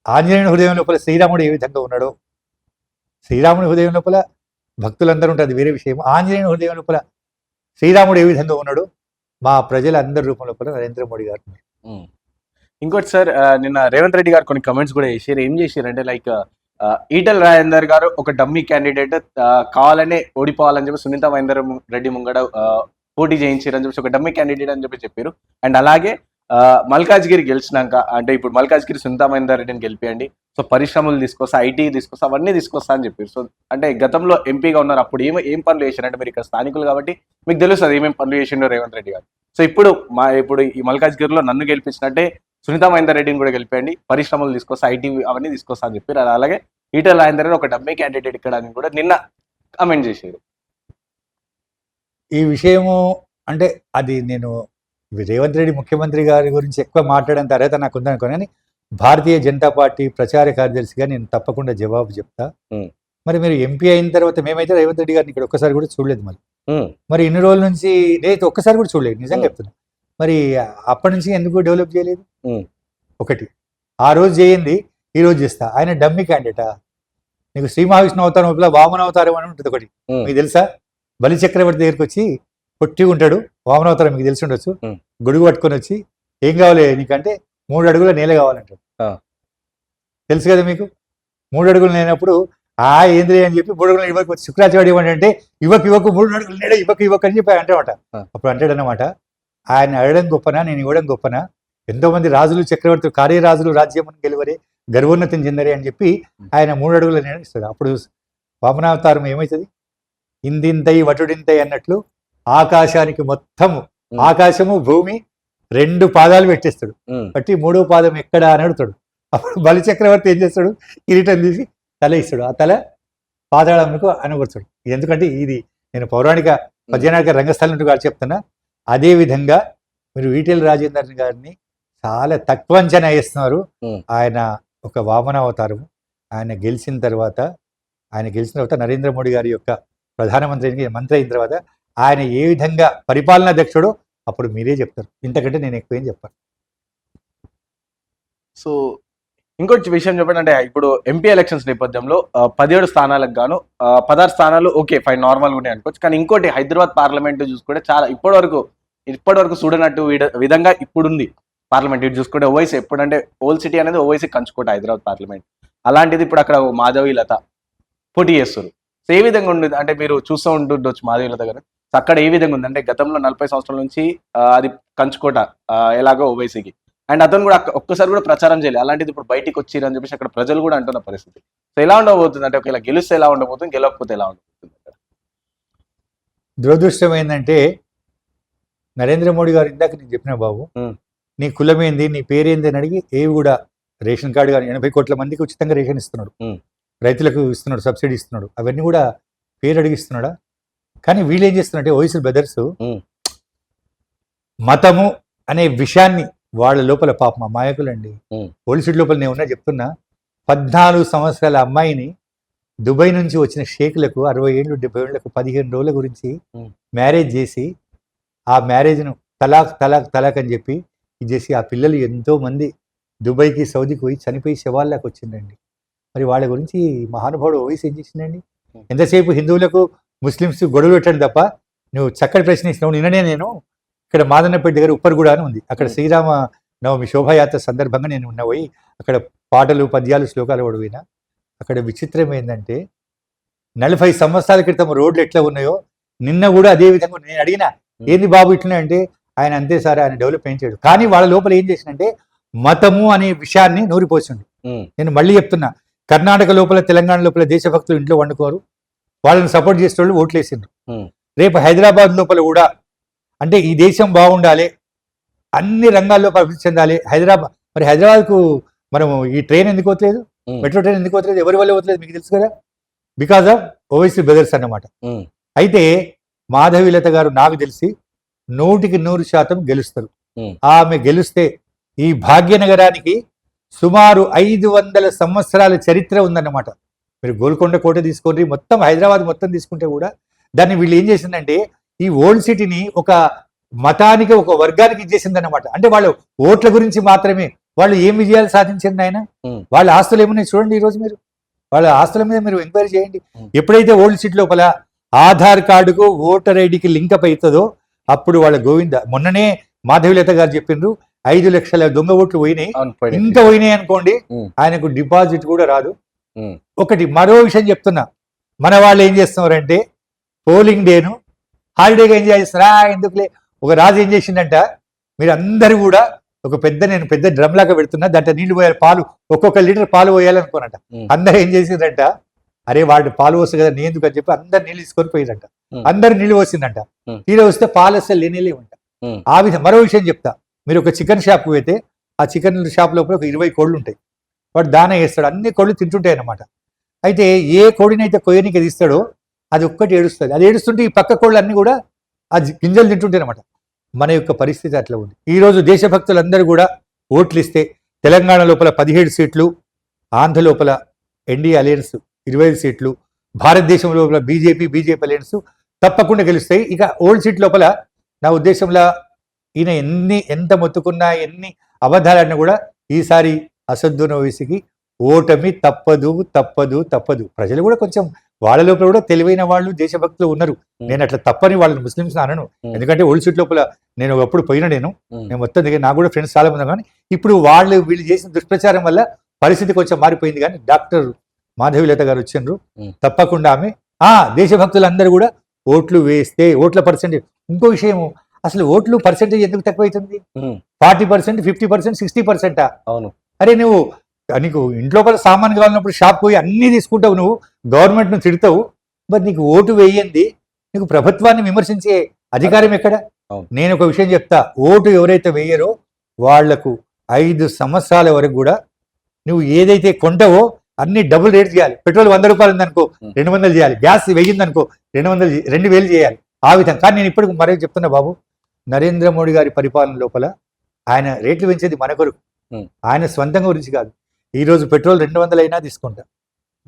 ఆంజనేయుని హృదయం లోపల శ్రీరాముడు ఏ విధంగా ఉన్నాడో, శ్రీరాముని హృదయం లోపల భక్తులందరూ ఉంటుంది, వేరే విషయం. ఆంజనేయుని హృదయం లోపల శ్రీరాముడు ఏ విధంగా ఉన్నాడు, మా ప్రజలందరి రూపంలో కూడా నరేంద్ర మోడీ గారు ఉన్నారు. ఇంకోటి సార్, నిన్న రేవంత్ రెడ్డి గారు కొన్ని కమెంట్స్ కూడా చేశారు. ఏం చేశారు అంటే లైక్ ఈటెల రాజేందర్ గారు ఒక డమ్మీ క్యాండిడేట్, కావాలనే ఓడిపోవాలని చెప్పి సునీత మహేందర్ రెడ్డి ముంగడ పోటీ చేయించారని చెప్పి ఒక డమ్మీ క్యాండిడేట్ అని చెప్పారు. అండ్ అలాగే మల్కాజ్గిరి గెలిచినాక, అంటే ఇప్పుడు మల్కాజ్గిరి సునీత మహేందర్ రెడ్డిని గెలిపియండి, సో పరిశ్రమలు తీసుకొస్తా, ఐటీ తీసుకొస్తా, అవన్నీ తీసుకొస్తా అని చెప్పారు. సో అంటే గతంలో ఎంపీగా ఉన్నారు, అప్పుడు ఏం పనులు చేశారంటే మీరు ఇక్కడ స్థానికులు కాబట్టి మీకు తెలుస్తుంది ఏమేమి పనులు చేసిండో రేవంత్ రెడ్డి గారు. సో ఇప్పుడు ఈ మల్కాజ్గిరిలో నన్ను గెలిపించినట్టే సునీత మహేందర్ రెడ్డిని కూడా గెలిపేయండి, పరిశ్రమలు తీసుకొస్తా, ఐటీ అవన్నీ తీసుకొస్తా అని చెప్పారు. అలాగే ఈటెల రాజేందర్ రెడ్డి ఒక డమ్మీ క్యాండిడేట్ ఇక్కడ అని కూడా నిన్న కామెంట్ చేశారు. ఈ విషయము అంటే అది నేను రేవంత్ రెడ్డి ముఖ్యమంత్రి గారి గురించి ఎక్కువ మాట్లాడేంత అర్హత నాకు ఉందనుకోను, కానీ భారతీయ జనతా పార్టీ ప్రచార కార్యదర్శిగా నేను తప్పకుండా జవాబు చెప్తా. మరి మీరు ఎంపీ అయిన తర్వాత మేమైతే రేవంత్ రెడ్డి గారిని ఇక్కడ ఒక్కసారి కూడా చూడలేదు. మరి ఇన్ని రోజుల నుంచి నేను ఒక్కసారి కూడా చూడలేదు, నిజంగా చెప్తున్నా. మరి అప్పటి నుంచి ఎందుకు డెవలప్ చేయలేదు? ఒకటి, ఆ రోజు చేయింది ఈ రోజు చేస్తా. ఆయన డమ్మీ క్యాండిడేటా? నీకు శ్రీ మహావిష్ణు అవతారం ఒకలా వామన అవతారం అని ఉంటుంది ఒకటి, మీకు తెలుసా? బలి చక్రవర్తి దగ్గరికి వచ్చి పొట్టి ఉంటాడు, వామన అవతారం మీకు తెలిసి ఉండొచ్చు. గొడుగు పట్టుకొని వచ్చి ఏం కావాలి నీకంటే 3 అడుగుల నేల కావాలంటాడు. తెలుసు కదా మీకు? 3 అడుగులు లేనప్పుడు ఏంద్రి అని చెప్పి 3 అడుగులు ఇవ్వకు వచ్చి శుక్రాచార్యుడు ఏమంటే ఇవ్వకు 3 అడుగులు నేడ ఇవ్వకు అని చెప్పి అంటామాట. అప్పుడు అంటాడనమాట, ఆయన అడగడం గొప్పనా, నేను ఇవ్వడం గొప్పనా? ఎంతో మంది రాజులు చక్రవర్తులు కార్యరాజులు రాజ్యం గెలువరే గర్వోన్నతం చెందరే అని చెప్పి ఆయన 3 అడుగుల నేల ఇస్తాడు. అప్పుడు వామనావతారం ఏమవుతుంది? ఇందింతై వటుడింతై అన్నట్లు ఆకాశానికి మొత్తము, ఆకాశము భూమి 2 పాదాలు పెట్టేస్తాడు. బట్టి 3వ పాదం ఎక్కడ అని అడుగుతాడు. అప్పుడు బలి చక్రవర్తి ఏం చేస్తాడు? కిరీటం తీసి తల ఇస్తాడు, ఆ తల పాతాళంకు అనగొడతాడు. ఎందుకంటే ఇది నేను పౌరాణిక పద్యనాటక రంగస్థలం గారు చెప్తున్నా. అదే విధంగా మీరు ఈటెల రాజేందర్ గారిని చాలా తక్కువ అంచనా వేస్తున్నారు. ఆయన ఒక వామన అవతారము. ఆయన గెలిచిన తర్వాత నరేంద్ర మోడీ గారి యొక్క ప్రధానమంత్రి మంత్రి అయిన తర్వాత ఆయన ఏ విధంగా పరిపాలనా దక్షుడో అప్పుడు మీరే చెప్తారు. ఇంతకంటే నేను ఎక్కువ ఏం చెప్పాను. సో ఇంకొక విషయం చెప్పండి, అంటే ఇప్పుడు ఎంపీ ఎలక్షన్స్ నేపథ్యంలో 17 స్థానాలకు గాను 16 స్థానాలు ఓకే ఫైన్ నార్మల్గా ఉన్నాయి అనుకోవచ్చు. కానీ ఇంకోటి హైదరాబాద్ పార్లమెంట్ చూసుకుంటే చాలా ఇప్పటి వరకు చూడనట్టు విధంగా ఇప్పుడుంది పార్లమెంట్. ఇటు చూసుకుంటే ఓవైసీ ఎప్పుడంటే ఓల్డ్ సిటీ అనేది ఓవైసీ కంచుకోట హైదరాబాద్ పార్లమెంట్. అలాంటిది ఇప్పుడు అక్కడ మాధవి లత పోటీ చేస్తారు. సో ఏ విధంగా ఉండదు అంటే మీరు చూస్తూ ఉంటుండొచ్చు మాధవి లత గారు. సో అక్కడ ఏ విధంగా ఉంది అంటే గతంలో 40 సంవత్సరాల నుంచి అది కంచుకోట ఎలాగో ఓవైసీకి, అండ్ అతను కూడా ఒక్కసారి కూడా ప్రచారం చేయలేదు. అలాంటిది ఇప్పుడు బయటికి వచ్చిరు అని చెప్పేసి అక్కడ ప్రజలు కూడా అంటున్న పరిస్థితి. సో ఎలా ఉండబోతుంది అంటే ఒకవేళ గెలిస్తే ఎలా ఉండబోతుంది, గెలవకపోతే ఎలా ఉండబోతుంది? దురదృష్టం ఏంటంటే నరేంద్ర మోడీ గారు ఇందాక నేను చెప్పిన బాబు, నీ కులమేంది, నీ పేరేంది అని అడిగి ఏవి కూడా రేషన్ కార్డు కానీ 80 కోట్ల మందికి ఉచితంగా రేషన్ ఇస్తున్నాడు, రైతులకు ఇస్తున్నాడు, సబ్సిడీ ఇస్తున్నాడు, అవన్నీ కూడా పేరు అడిగిస్తున్నాడా? కానీ వీళ్ళు ఏం చేస్తున్నారంటే ఓవైసీ బ్రదర్స్ మతము అనే విషయాన్ని వాళ్ళ లోపల పాపం అమాయకులండి. పోలీసు లోపల నేను ఉన్నా చెప్తున్నా, 14 సంవత్సరాల అమ్మాయిని దుబాయ్ నుంచి వచ్చిన షేకులకు 60 ఏళ్ళు 70 ఏళ్లకు 15 రోజుల గురించి మ్యారేజ్ చేసి ఆ మ్యారేజ్ను తలాక్ అని చెప్పి ఇది చేసి ఆ పిల్లలు ఎంతో మంది దుబాయ్కి సౌదీకి పోయి చనిపోయి శవాల్లాకి వచ్చిందండి. మరి వాళ్ళ గురించి మహానుభావుడు ఓవైసీ ఏం చేసిందండి? ఎంతసేపు హిందువులకు ముస్లిమ్స్ గొడవ పెట్టండి తప్ప నువ్వు చక్కటి ప్రశ్న ఇచ్చినావు. నిన్ననే నేను ఇక్కడ మాదన్నపేట దగ్గర ఉప్పర్గూడ అని ఉంది, అక్కడ శ్రీరామ నవమి శోభాయాత్ర సందర్భంగా నేను పోయి అక్కడ పాటలు పద్యాలు శ్లోకాలు పడిపోయినా. అక్కడ విచిత్రం ఏంటంటే 40 సంవత్సరాల క్రితం రోడ్లు ఎట్లా ఉన్నాయో నిన్న కూడా అదే విధంగా నేను అడిగినా ఏంది బాబు ఇట్లనే అంటే ఆయన అంతే సార్ ఆయన డెవలప్ ఏం చేయడు. కానీ వాళ్ళ లోపల ఏం చేసిందంటే మతము అనే విషయాన్ని నూరిపోసిండు. నేను మళ్ళీ చెప్తున్నా, కర్ణాటక లోపల తెలంగాణ లోపల దేశభక్తులు ఇంట్లో వండుకోరు, వాళ్ళని సపోర్ట్ చేసే వాళ్ళు ఓట్లు వేసిండ్రు. రేపు హైదరాబాద్ లోపల కూడా అంటే ఈ దేశం బాగుండాలి, అన్ని రంగాల్లో అభివృద్ధి చెందాలి హైదరాబాద్. మరి హైదరాబాద్కు మనము ఈ ట్రైన్ ఎందుకు పోతలేదు, మెట్రో ట్రైన్ ఎందుకు పోతలేదు, ఎవరి వల్ల పోతలేదు మీకు తెలుసు కదా? బికాజ్ ఆఫ్ ఓవైసీ బ్రదర్స్ అన్నమాట. అయితే మాధవీలత గారు నాకు తెలిసి 100% గెలుస్తారు. ఆమె గెలిస్తే ఈ భాగ్యనగరానికి సుమారు 500 సంవత్సరాల చరిత్ర ఉందన్నమాట. మీరు గోల్కొండ కోట తీసుకోండి, మొత్తం హైదరాబాద్ మొత్తం తీసుకుంటే కూడా దాన్ని వీళ్ళు ఏం చేసిందంటే ఈ ఓల్డ్ సిటీని ఒక మతానికి ఒక వర్గానికి ఇచ్చేసిందన్నమాట. అంటే వాళ్ళు ఓట్ల గురించి మాత్రమే, వాళ్ళు ఏం విజయాలు సాధించింది ఆయన, వాళ్ళ ఆస్తులు ఏమున్నాయి చూడండి. ఈరోజు మీరు వాళ్ళ ఆస్తుల మీద మీరు ఎంక్వైరీ చేయండి. ఎప్పుడైతే ఓల్డ్ సిటీ లోపల ఆధార్ కార్డుకు ఓటర్ ఐడికి లింక్ అప్ అవుతుందో అప్పుడు వాళ్ళ గోవింద. మొన్ననే మాధవిలత గారు చెప్పిండ్రు 5 లక్షల దొంగ ఓట్లు పోయినాయి, ఇంకా పోయినాయి అనుకోండి ఆయనకు డిపాజిట్ కూడా రాదు. ఒకటి మరో విషయం చెప్తున్నా, మన వాళ్ళు ఏం చేస్తున్నారంటే పోలింగ్ డేను హాలిడేగా ఎంజాయ్ చేస్తున్నారా, ఎందుకులే. ఒక రాజు ఏం చేసిందంట, మీరు అందరూ కూడా నేను పెద్ద డ్రమ్ లాగా పెడుతున్నా, దాంట్లో నీళ్లు పోయాలి, పాలు ఒక్కొక్క లీటర్ పాలు పోయాలనుకోనట. అందరు ఏం చేసిందంట, అరే వాడు పాలు పోస్తుంది కదా నేను ఎందుకు అని చెప్పి అందరు నీళ్ళు తీసుకొని పోయిందంట. అందరు నీళ్ళు పోసిందంట, తీరా వస్తే పాలు అసలు లేనేలేవంట. ఆ విధంగా మరో విషయం చెప్తా, మీరు ఒక చికెన్ షాప్కి పోతే ఆ చికెన్ షాప్ లోపల ఒక 20 కోళ్ళు ఉంటాయి, వాడు దానా వేస్తాడు, అన్ని కోళ్ళు తింటుంటాయి అన్నమాట. అయితే ఏ కోడినైతే కొయ్యనికి తీస్తాడో అది ఒక్కటి ఏడుస్తుంది, అది ఏడుస్తుంటే ఈ పక్క కోళ్ళు అన్ని కూడా ఆ గింజలు తింటుంటాయి అనమాట. మన యొక్క పరిస్థితి అట్లా ఉంది. ఈరోజు దేశభక్తులందరూ కూడా ఓట్లు ఇస్తే తెలంగాణ లోపల 17 సీట్లు, ఆంధ్ర లోపల ఎన్డీఏ అలయన్స్ 25 సీట్లు, భారతదేశం లోపల బీజేపీ అలయన్స్ తప్పకుండా గెలుస్తాయి. ఇక ఓల్డ్ సీట్ లోపల నా ఉద్దేశంలో ఈయన ఎంత మొత్తుకున్నా ఎన్ని అబద్ధాలన్నా కూడా ఈసారి అసదుద్దీన్ ఓవైసీకి ఓటమి తప్పదు తప్పదు తప్పదు. ప్రజలు కూడా కొంచెం వాళ్ళ లోపల కూడా తెలివైన వాళ్ళు దేశభక్తులు ఉన్నారు. నేను అట్లా తప్పని వాళ్ళని ముస్లిమ్స్ అనను, ఎందుకంటే ఓల్డ్ సీట్ లోపల నేను ఒకప్పుడు పోయినా నేను మొత్తం దగ్గర నాకు కూడా ఫ్రెండ్స్ చాలా మంది. కానీ ఇప్పుడు వీళ్ళు చేసిన దుష్ప్రచారం వల్ల పరిస్థితి కొంచెం మారిపోయింది. కానీ డాక్టర్ మాధవిలత గారు వచ్చిండ్రు, తప్పకుండా ఆమె దేశభక్తులందరూ కూడా ఓట్లు వేస్తే ఓట్ల పర్సెంటేజ్. ఇంకో విషయము, అసలు ఓట్లు పర్సెంటేజ్ ఎందుకు తక్కువ అవుతుంది? 40%, 50%, 60%. అవును. అరే నీకు ఇంట్లో సామాన్ కావాలన్నప్పుడు షాప్ పోయి అన్ని తీసుకుంటావు, నువ్వు గవర్నమెంట్ను తిడతావు, మరి నీకు ఓటు వేయండి, నీకు ప్రభుత్వాన్ని విమర్శించే అధికారం ఎక్కడ? నేను ఒక విషయం చెప్తా, ఓటు ఎవరైతే వేయరో వాళ్లకు 5 సంవత్సరాల వరకు కూడా నువ్వు ఏదైతే కొంటావో అన్ని డబుల్ రేట్ చేయాలి. పెట్రోల్ 100 రూపాయలు ఉందనుకో 200 చేయాలి, గ్యాస్ వెయ్యిందనుకో 2,000 చేయాలి. ఆ విధంగా. కానీ నేను ఇప్పటికి మరే చెప్తున్నా బాబు, నరేంద్ర మోడీ గారి పరిపాలన లోపల ఆయన రేట్లు పెంచేది మన కొరకు, ఆయన స్వంతంగా గురించి కాదు. ఈరోజు పెట్రోల్ 200 అయినా తీసుకుంటా,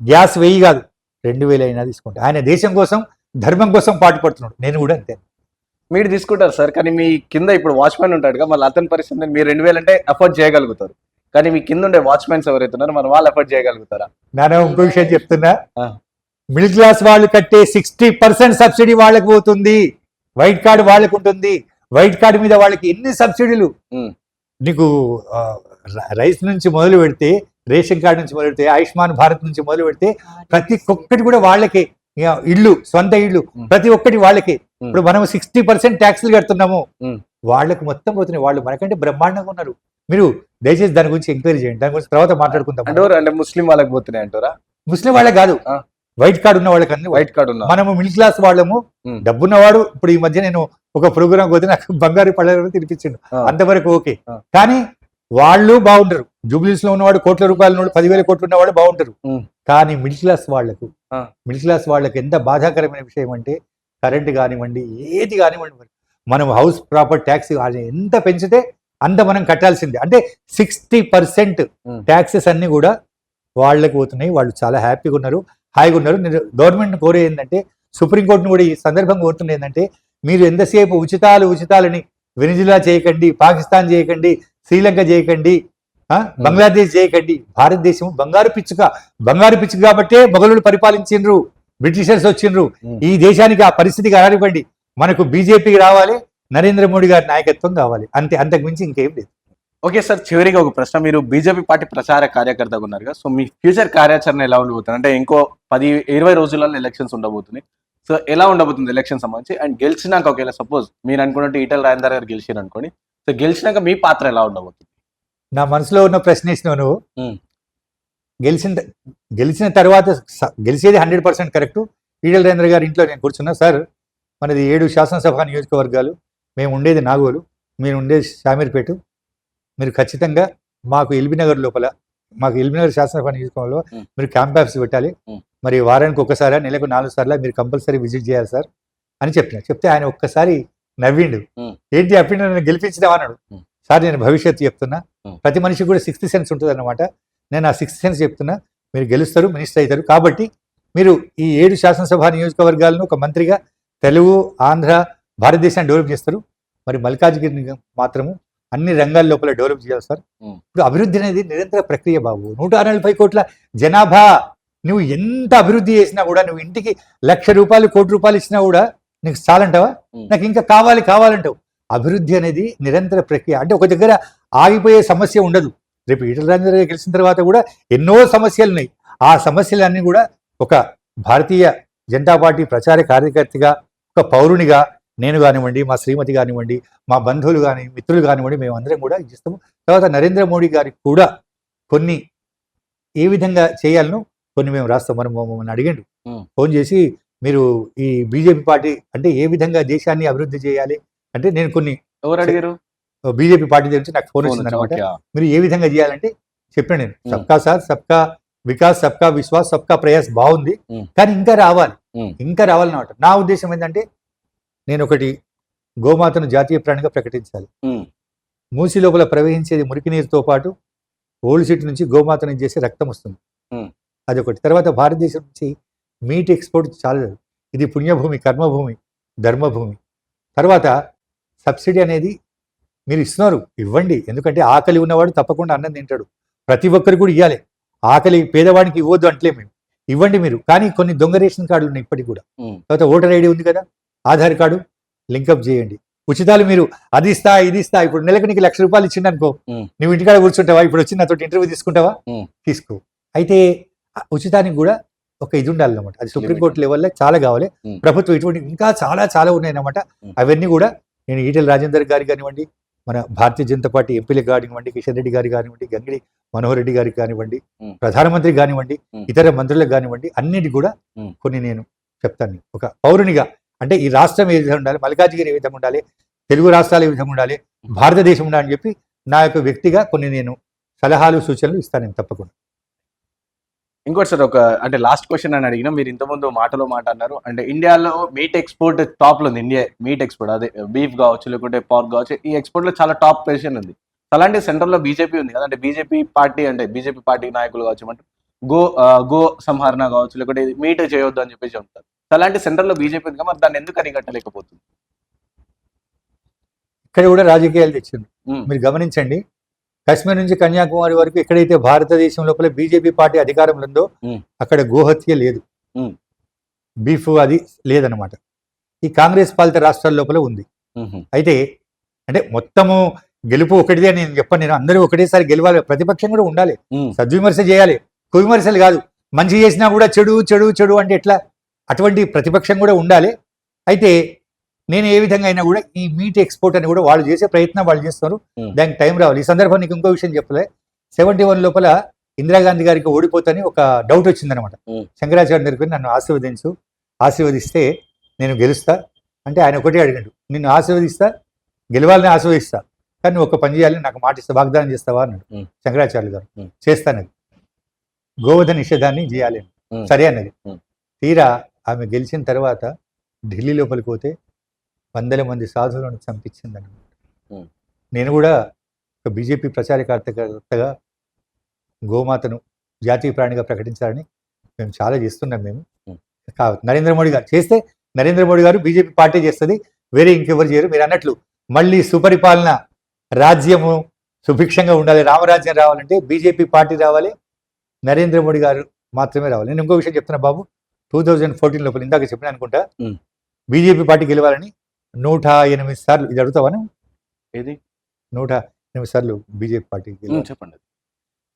గ్యాస్ 1000 కాదు 2000 అయినా తీసుకుంటా. ఆయన దేశం కోసం ధర్మం కోసం పాటుపడుతున్నాడు, నేను కూడా అంతే. మీరు తీసుకుంటారు సార్, కానీ మీ కింద ఇప్పుడు వాచ్మెన్ ఉంటాడుగా, మళ్ళీ అతని పరిస్థితి మీరు 2000 అంటే అఫోర్డ్ చేయగలుగుతారు, కానీ మీ కింద ఉండే వాచ్మెన్స్ ఎవరైతే ఉన్నారో మరి వాళ్ళు అఫోర్డ్ చేయగలుగుతారా? నేను ఇంకో విషయం చెప్తున్నా, మిడిల్ క్లాస్ వాళ్ళు కట్టే 60% సబ్సిడీ వాళ్ళకి పోతుంది, వైట్ కార్డు వాళ్ళకు ఉంటుంది. వైట్ కార్డు మీద వాళ్ళకి ఎన్ని సబ్సిడీలు, నీకు రైస్ నుంచి మొదలు పెడితే, రేషన్ కార్డు నుంచి మొదలు పెడితే, ఆయుష్మాన్ భారత్ నుంచి మొదలు పెడితే ప్రతి ఒక్కటి కూడా వాళ్ళకే. ఇల్లు, సొంత ఇల్లు ప్రతి ఒక్కటి వాళ్ళకే. ఇప్పుడు మనం 60% ట్యాక్స్లు కడుతున్నాము, వాళ్ళకి మొత్తం పోతున్నాయి. వాళ్ళు మనకంటే బ్రహ్మాండంగా ఉన్నారు. మీరు దయచేసి దాని గురించి ఎంక్వైరీ చేయండి, దాని గురించి తర్వాత మాట్లాడుకుంటాం. అంటే ముస్లిం వాళ్ళకి పోతున్నాయి అంటారా? ముస్లిం వాళ్ళకి కాదు, వైట్ కార్డు ఉన్న వాళ్ళకి అన్ని. వైట్ కార్డు ఉన్న మనము మిడిల్ క్లాస్ వాళ్ళము, డబ్బున్నవాడు. ఇప్పుడు ఈ మధ్య నేను ఒక ప్రోగ్రామ్ పోతే నాకు బంగారు పళ్ళ తినిపించిండు, అంతవరకు ఓకే. కానీ వాళ్ళు బాగుంటారు. జూబ్లీస్ లో ఉన్నవాడు కోట్ల రూపాయల 10,000 కోట్లు ఉన్నవాడు బాగుంటారు. కానీ మిడిల్ క్లాస్ వాళ్ళకు ఎంత బాధాకరమైన విషయం అంటే, కరెంట్ కానివ్వండి, ఏది కానివ్వండి, మనం హౌస్ ప్రాపర్ ట్యాక్స్ ఎంత పెంచితే అంత మనం కట్టాల్సిందే. అంటే 60% ట్యాక్సెస్ అన్ని కూడా వాళ్ళకి పోతున్నాయి. వాళ్ళు చాలా హ్యాపీగా ఉన్నారు, హాయిగా ఉన్నారు. నేను గవర్నమెంట్ కోరే ఏంటంటే, సుప్రీంకోర్టును కూడా ఈ సందర్భంగా కోరుతుంది ఏంటంటే, మీరు ఎంతసేపు ఉచితాలని వెనిజులా చేయకండి, పాకిస్తాన్ చేయకండి, శ్రీలంక చేయకండి, బంగ్లాదేశ్ చేయకండి. భారతదేశం బంగారు పిచ్చుక కాబట్టే మొఘలులు పరిపాలించిండ్రు, బ్రిటిషర్స్ వచ్చిండ్రు. ఈ దేశానికి ఆ పరిస్థితికి రానివ్వండి. మనకు బీజేపీకి రావాలి, నరేంద్ర మోడీ గారి నాయకత్వం కావాలి, అంతే, అంతకు మించి ఇంకేం లేదు. ఓకే సార్, చివరిగా ఒక ప్రశ్న. మీరు బీజేపీ పార్టీ ప్రచార కార్యకర్తగా ఉన్నారుగా, సో మీ ఫ్యూచర్ కార్యాచరణ ఎలా ఉండబోతుంది? అంటే ఇంకో 10-20 రోజులలో ఎలక్షన్స్ ఉండబోతున్నాయి. సో ఎలా ఉండబోతుంది ఎలక్షన్ సంబంధించి? అండ్ గెలిచినాక ఒకవేళ సపోజ్ మీరు అనుకున్నట్టు ఈటెల రాజేందర్ గారు గెలిచారు అనుకోండి, సో గెలిచినాక మీ పాత్ర ఎలా ఉండబోతుంది? నా మనసులో ఉన్న ప్రశ్న ఇచ్చినావు నువ్వు. గెలిచిన తర్వాత గెలిచేది 100% కరెక్ట్. ఈటెల రాజేందర్ గారి ఇంట్లో నేను కూర్చున్నా, సార్ మనది 7 శాసనసభ నియోజకవర్గాలు, మేము ఉండేది నాగోలు, మీరు ఉండేది షామీర్పేట, మీరు ఖచ్చితంగా మాకు ఎల్బీనగర్ లోపల, మాకు ఎల్బీనగర్ శాసనసభ నియోజకవర్గంలో మీరు క్యాంప్ ఆఫీస్ పెట్టాలి. మరి వారానికి ఒకసారి, నెలకు 4 సార్లు మీరు కంపల్సరీ విజిట్ చేయాలి సార్ అని చెప్తే ఆయన ఒక్కసారి నవ్విండు. ఏంటి అప్పుడు నన్ను గెలిపించడం అన్నాడు. సార్ నేను భవిష్యత్తు చెప్తున్నా, ప్రతి మనిషికి కూడా 6th సెన్స్ ఉంటుంది అన్నమాట. నేను ఆ 6th సెన్స్ చెప్తున్నా, మీరు గెలుస్తారు, మినిస్టర్ అవుతారు. కాబట్టి మీరు ఈ 7 శాసనసభ నియోజకవర్గాలను ఒక మంత్రిగా తెలుగు, ఆంధ్ర, భారతదేశాన్ని డెవలప్ చేస్తారు. మరి మల్కాజ్గిరిని మాత్రము అన్ని రంగాల లోపల డెవలప్ చేయాలి సార్. ఇప్పుడు అభివృద్ధి అనేది నిరంతర ప్రక్రియ బాబు. 140 కోట్ల జనాభా, నువ్వు ఎంత అభివృద్ధి చేసినా కూడా, నువ్వు ఇంటికి 1,00,000 రూపాయలు 1,00,00,000 రూపాయలు ఇచ్చినా కూడా నీకు చాలంటావా? నాకు ఇంకా కావాలంటావు. అభివృద్ధి అనేది నిరంతర ప్రక్రియ. అంటే ఒక దగ్గర ఆగిపోయే సమస్య ఉండదు. రేపు ఈటల రాజేందర్ గారు గెలిచిన తర్వాత కూడా ఎన్నో సమస్యలు ఉన్నాయి. ఆ సమస్యలన్నీ కూడా ఒక భారతీయ జనతా పార్టీ ప్రచార కార్యకర్తగా, ఒక పౌరునిగా నేను కానివ్వండి, మా శ్రీమతి కానివ్వండి, మా బంధువులు కానీ, మిత్రులు కానివ్వండి, మేమందరం కూడా ఇస్తాము. తర్వాత నరేంద్ర మోడీ గారికి కూడా కొన్ని ఏ విధంగా చేయాలనో కొన్ని మేము రాస్తాం. మమ్మల్ని అడిగండి, ఫోన్ చేసి మీరు ఈ బీజేపీ పార్టీ అంటే ఏ విధంగా దేశాన్ని అభివృద్ధి చేయాలి అంటే, నేను కొన్ని ఎవరు అడిగారు? బీజేపీ పార్టీ నుంచి నాకు ఫోన్ వచ్చింది అనమాట. మీరు ఏ విధంగా చేయాలంటే చెప్పాను నేను. సబ్కా సాత్, సబ్కా వికాస్, సబ్కా విశ్వాస్, సబ్కా ప్రయాస్ బాగుంది, కానీ ఇంకా రావాలన్నమాట. నా ఉద్దేశం ఏంటంటే, నేను ఒకటి గోమాతను జాతీయ ప్రాణిగా ప్రకటించాలి. మూసి లోపల ప్రవహించేది మురికి నీరుతో పాటు ఓల్డ్ సిటీ నుంచి గోమాతను చేసి రక్తం వస్తుంది, అదొకటి. తర్వాత భారతదేశం నుంచి మీట్ ఎక్స్పోర్ట్ చాలా, ఇది పుణ్యభూమి, కర్మభూమి, ధర్మభూమి. తర్వాత సబ్సిడీ అనేది మీరు ఇస్తున్నారు, ఇవ్వండి. ఎందుకంటే ఆకలి ఉన్నవాడు తప్పకుండా అన్నం తింటాడు. ప్రతి ఒక్కరు కూడా ఇవ్వాలి. ఆకలి పేదవాడికి ఇవ్వద్దు అంటలే మేము, ఇవ్వండి మీరు. కానీ కొన్ని దొంగ రేషన్ కార్డులు ఉన్నాయి ఇప్పటికి కూడా. తర్వాత ఓటర్ ఐడి ఉంది కదా, ఆధార్ కార్డు లింకప్ చేయండి. ఉచితాలు మీరు అది ఇస్తా ఇది ఇస్తా. ఇప్పుడు నెలకు నీకు 1,00,000 రూపాయలు ఇచ్చిండు అనుకో, నువ్వు ఇంటికాడ కూర్చుంటావా? ఇప్పుడు వచ్చి నాతో ఇంటర్వ్యూ తీసుకుంటావా? తీసుకో. అయితే ఉచితానికి కూడా ఒక ఇది ఉండాలన్నమాట. అది సుప్రీంకోర్టు లెవెల్లో చాలా కావాలి. ప్రభుత్వం ఇటువంటి ఇంకా చాలా ఉన్నాయన్నమాట. అవన్నీ కూడా నేను ఈటెల రాజేందర్ గారికి కానివ్వండి, మన భారతీయ జనతా పార్టీ ఎంపీలకు కానివ్వండి, కిషన్ రెడ్డి గారికి కానివ్వండి, గంగిడి మనోహర్ రెడ్డి గారికి కానివ్వండి, ప్రధానమంత్రి కానివ్వండి, ఇతర మంత్రులకు కానివ్వండి, అన్నిటి కూడా కొన్ని నేను చెప్తాను. ఒక పౌరునిగా అంటే ఈ రాష్ట్రం ఏ విధంగా ఉండాలి, మల్కాజ్గిరి ఏ విధంగా ఉండాలి, తెలుగు రాష్ట్రాలు ఏ విధంగా ఉండాలి, భారతదేశం ఉండాలని చెప్పి నా యొక్క వ్యక్తిగా కొన్ని నేను సలహాలు సూచనలు ఇస్తాను నేను తప్పకుండా. ఇంకోటి సార్, ఒక అంటే లాస్ట్ క్వశ్చన్ అని అడిగినా, మీరు ఇంతకుముందు మాటలో మాట అన్నారు, అంటే ఇండియాలో మీట్ ఎక్స్పోర్ట్ టాప్ లో ఉంది. ఇండియా మీట్ ఎక్స్పోర్ట్, అదే బీఫ్ కావచ్చు లేకుంటే పార్క్ కావచ్చు, ఈ ఎక్స్పోర్ట్ లో చాలా టాప్ పొజిషన్ ఉంది. అలాంటి సెంటర్ లో బీజేపీ ఉంది కదా, అంటే బీజేపీ పార్టీ నాయకులు కావచ్చు అంటే గో సంహరణ కావచ్చు లేకుంటే మీట్ చేయొద్దు అని చెప్పేసి చెప్తారు. అలాంటి సెంటర్ లో బీజేపీ ఉంది కదా, మరి దాన్ని ఎందుకు అరికట్టలేకపోతుంది? ఇక్కడ కూడా రాజకీయాలు తెచ్చింది. మీరు గమనించండి, కాశ్మీర్ నుంచి కన్యాకుమారి వరకు ఎక్కడైతే భారతదేశం లోపల బీజేపీ పార్టీ అధికారంలో ఉందో అక్కడ గోహత్య లేదు, బీఫ్ అది లేదనమాట. ఈ కాంగ్రెస్ పాలిత రాష్ట్రాల లోపల ఉంది. అయితే అంటే మొత్తము గెలుపు ఒకటిదే నేను చెప్పను. నేను అందరూ ఒకటేసారి గెలవాలి, ప్రతిపక్షం కూడా ఉండాలి, సద్విమర్శ చేయాలి, కువిమర్శలు కాదు. మంచి చేసినా కూడా చెడు అంటే ఎట్లా, అటువంటి ప్రతిపక్షం కూడా ఉండాలి. అయితే నేను ఏ విధంగా అయినా కూడా ఈ మీట్ ఎక్స్పోర్ట్ అని కూడా వాళ్ళు చేసే ప్రయత్నం వాళ్ళు చేస్తున్నారు, దానికి టైం రావాలి. ఈ సందర్భంగా నీకు ఇంకో విషయం చెప్పలే, 71 లోపల ఇందిరాగాంధీ గారికి ఓడిపోతని ఒక డౌట్ వచ్చిందనమాట. శంకరాచార్య దగ్గరికి నన్ను ఆశీర్వదిస్తే నేను గెలుస్తా అంటే ఆయన ఒకటే అడిగాడు, నిన్ను ఆశీర్వదిస్తా, గెలవాలని ఆశీర్వదిస్తా, కానీ నువ్వు ఒక పని చేయాలి, నాకు మాట ఇస్తా, వాగ్దానం చేస్తావా అన్నాడు శంకరాచార్యులు గారు. చేస్తానది, గోవధ నిషేధాన్ని చేయాలి. సరే అన్నది. తీరా ఆమె గెలిచిన తర్వాత ఢిల్లీ లోపలికి పోతే 100 మంది సాధువులను చంపించింది అన్నమాట. నేను కూడా ఒక బీజేపీ ప్రచారకర్తగా గోమాతను జాతీయ ప్రాణిగా ప్రకటించాలని మేము చాలా చేస్తున్నాం. మేము నరేంద్ర మోడీ గారు చేస్తే, నరేంద్ర మోడీ గారు బీజేపీ పార్టీ చేస్తుంది, వేరే ఇంకెవరు చేయరు. మీరు అన్నట్లు మళ్ళీ సుపరిపాలన, రాజ్యము సుభిక్షంగా ఉండాలి, రామరాజ్యం రావాలంటే బీజేపీ పార్టీ రావాలి, నరేంద్ర మోడీ గారు మాత్రమే రావాలి. నేను ఇంకో విషయం చెప్తున్నా బాబు, 2014 లోపల ఇందాక చెప్పిన అనుకుంటా, బీజేపీ పార్టీ గెలవాలని 108 సార్లు, ఇది అడుగుతావా? ఏది 108 సార్లు బీజేపీ పార్టీ చెప్పండి.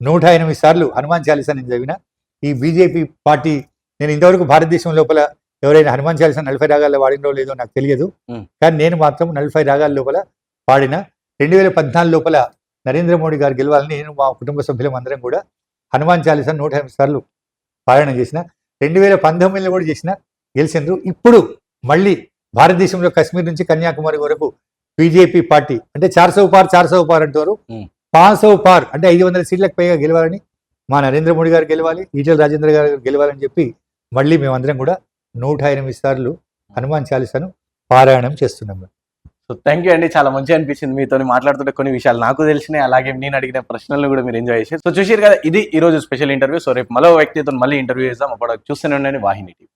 108 సార్లు హనుమాన్ చాలీసా నేను చదివిన. ఈ బీజేపీ పార్టీ నేను ఇంతవరకు భారతదేశం లోపల ఎవరైనా హనుమాన్ చాలీసా 40 రాగాల్లో వాడినో లేదో నాకు తెలియదు, కానీ నేను మాత్రం 40 రాగాల లోపల పాడిన. 2014 లోపల నరేంద్ర మోడీ గారు గెలవాలని నేను మా కుటుంబ సభ్యులం అందరం కూడా హనుమాన్ చాలీసా 108 సార్లు పారాయణ చేసిన. 2019లో కూడా చేసిన, గెలిచిండ్రు. ఇప్పుడు మళ్ళీ భారతదేశంలో కశ్మీర్ నుంచి కన్యాకుమారి వరకు బీజేపీ పార్టీ అంటే 400 పార్ అంటారు, 500 పార్ అంటే 500 సీట్లకు పైగా గెలవాలని, మా నరేంద్ర మోడీ గారు గెలవాలి, ఈటెల రాజేంద్ర గారు గెలవాలని చెప్పి మళ్ళీ మేమందరం కూడా 108 సార్లు హనుమాన్ చాలీసాను పారాయణం చేస్తున్నాం. సో థ్యాంక్ యూ అండి, చాలా మంచిగా అనిపించింది మీతో మాట్లాడుతుంటే. కొన్ని విషయాలు నాకు తెలిసినాయి, అలాగే నేను అడిగిన ప్రశ్నలను కూడా మీరు ఎంజాయ్ చేశారు. సో చూసారు కదా, ఇది ఈ రోజు స్పెషల్ ఇంటర్వ్యూ. సో రేపు మరో వ్యక్తితో మళ్ళీ ఇంటర్వ్యూ చేద్దాం. అప్పుడు చూస్తూనే ఉండండి వాహిని టీవీ.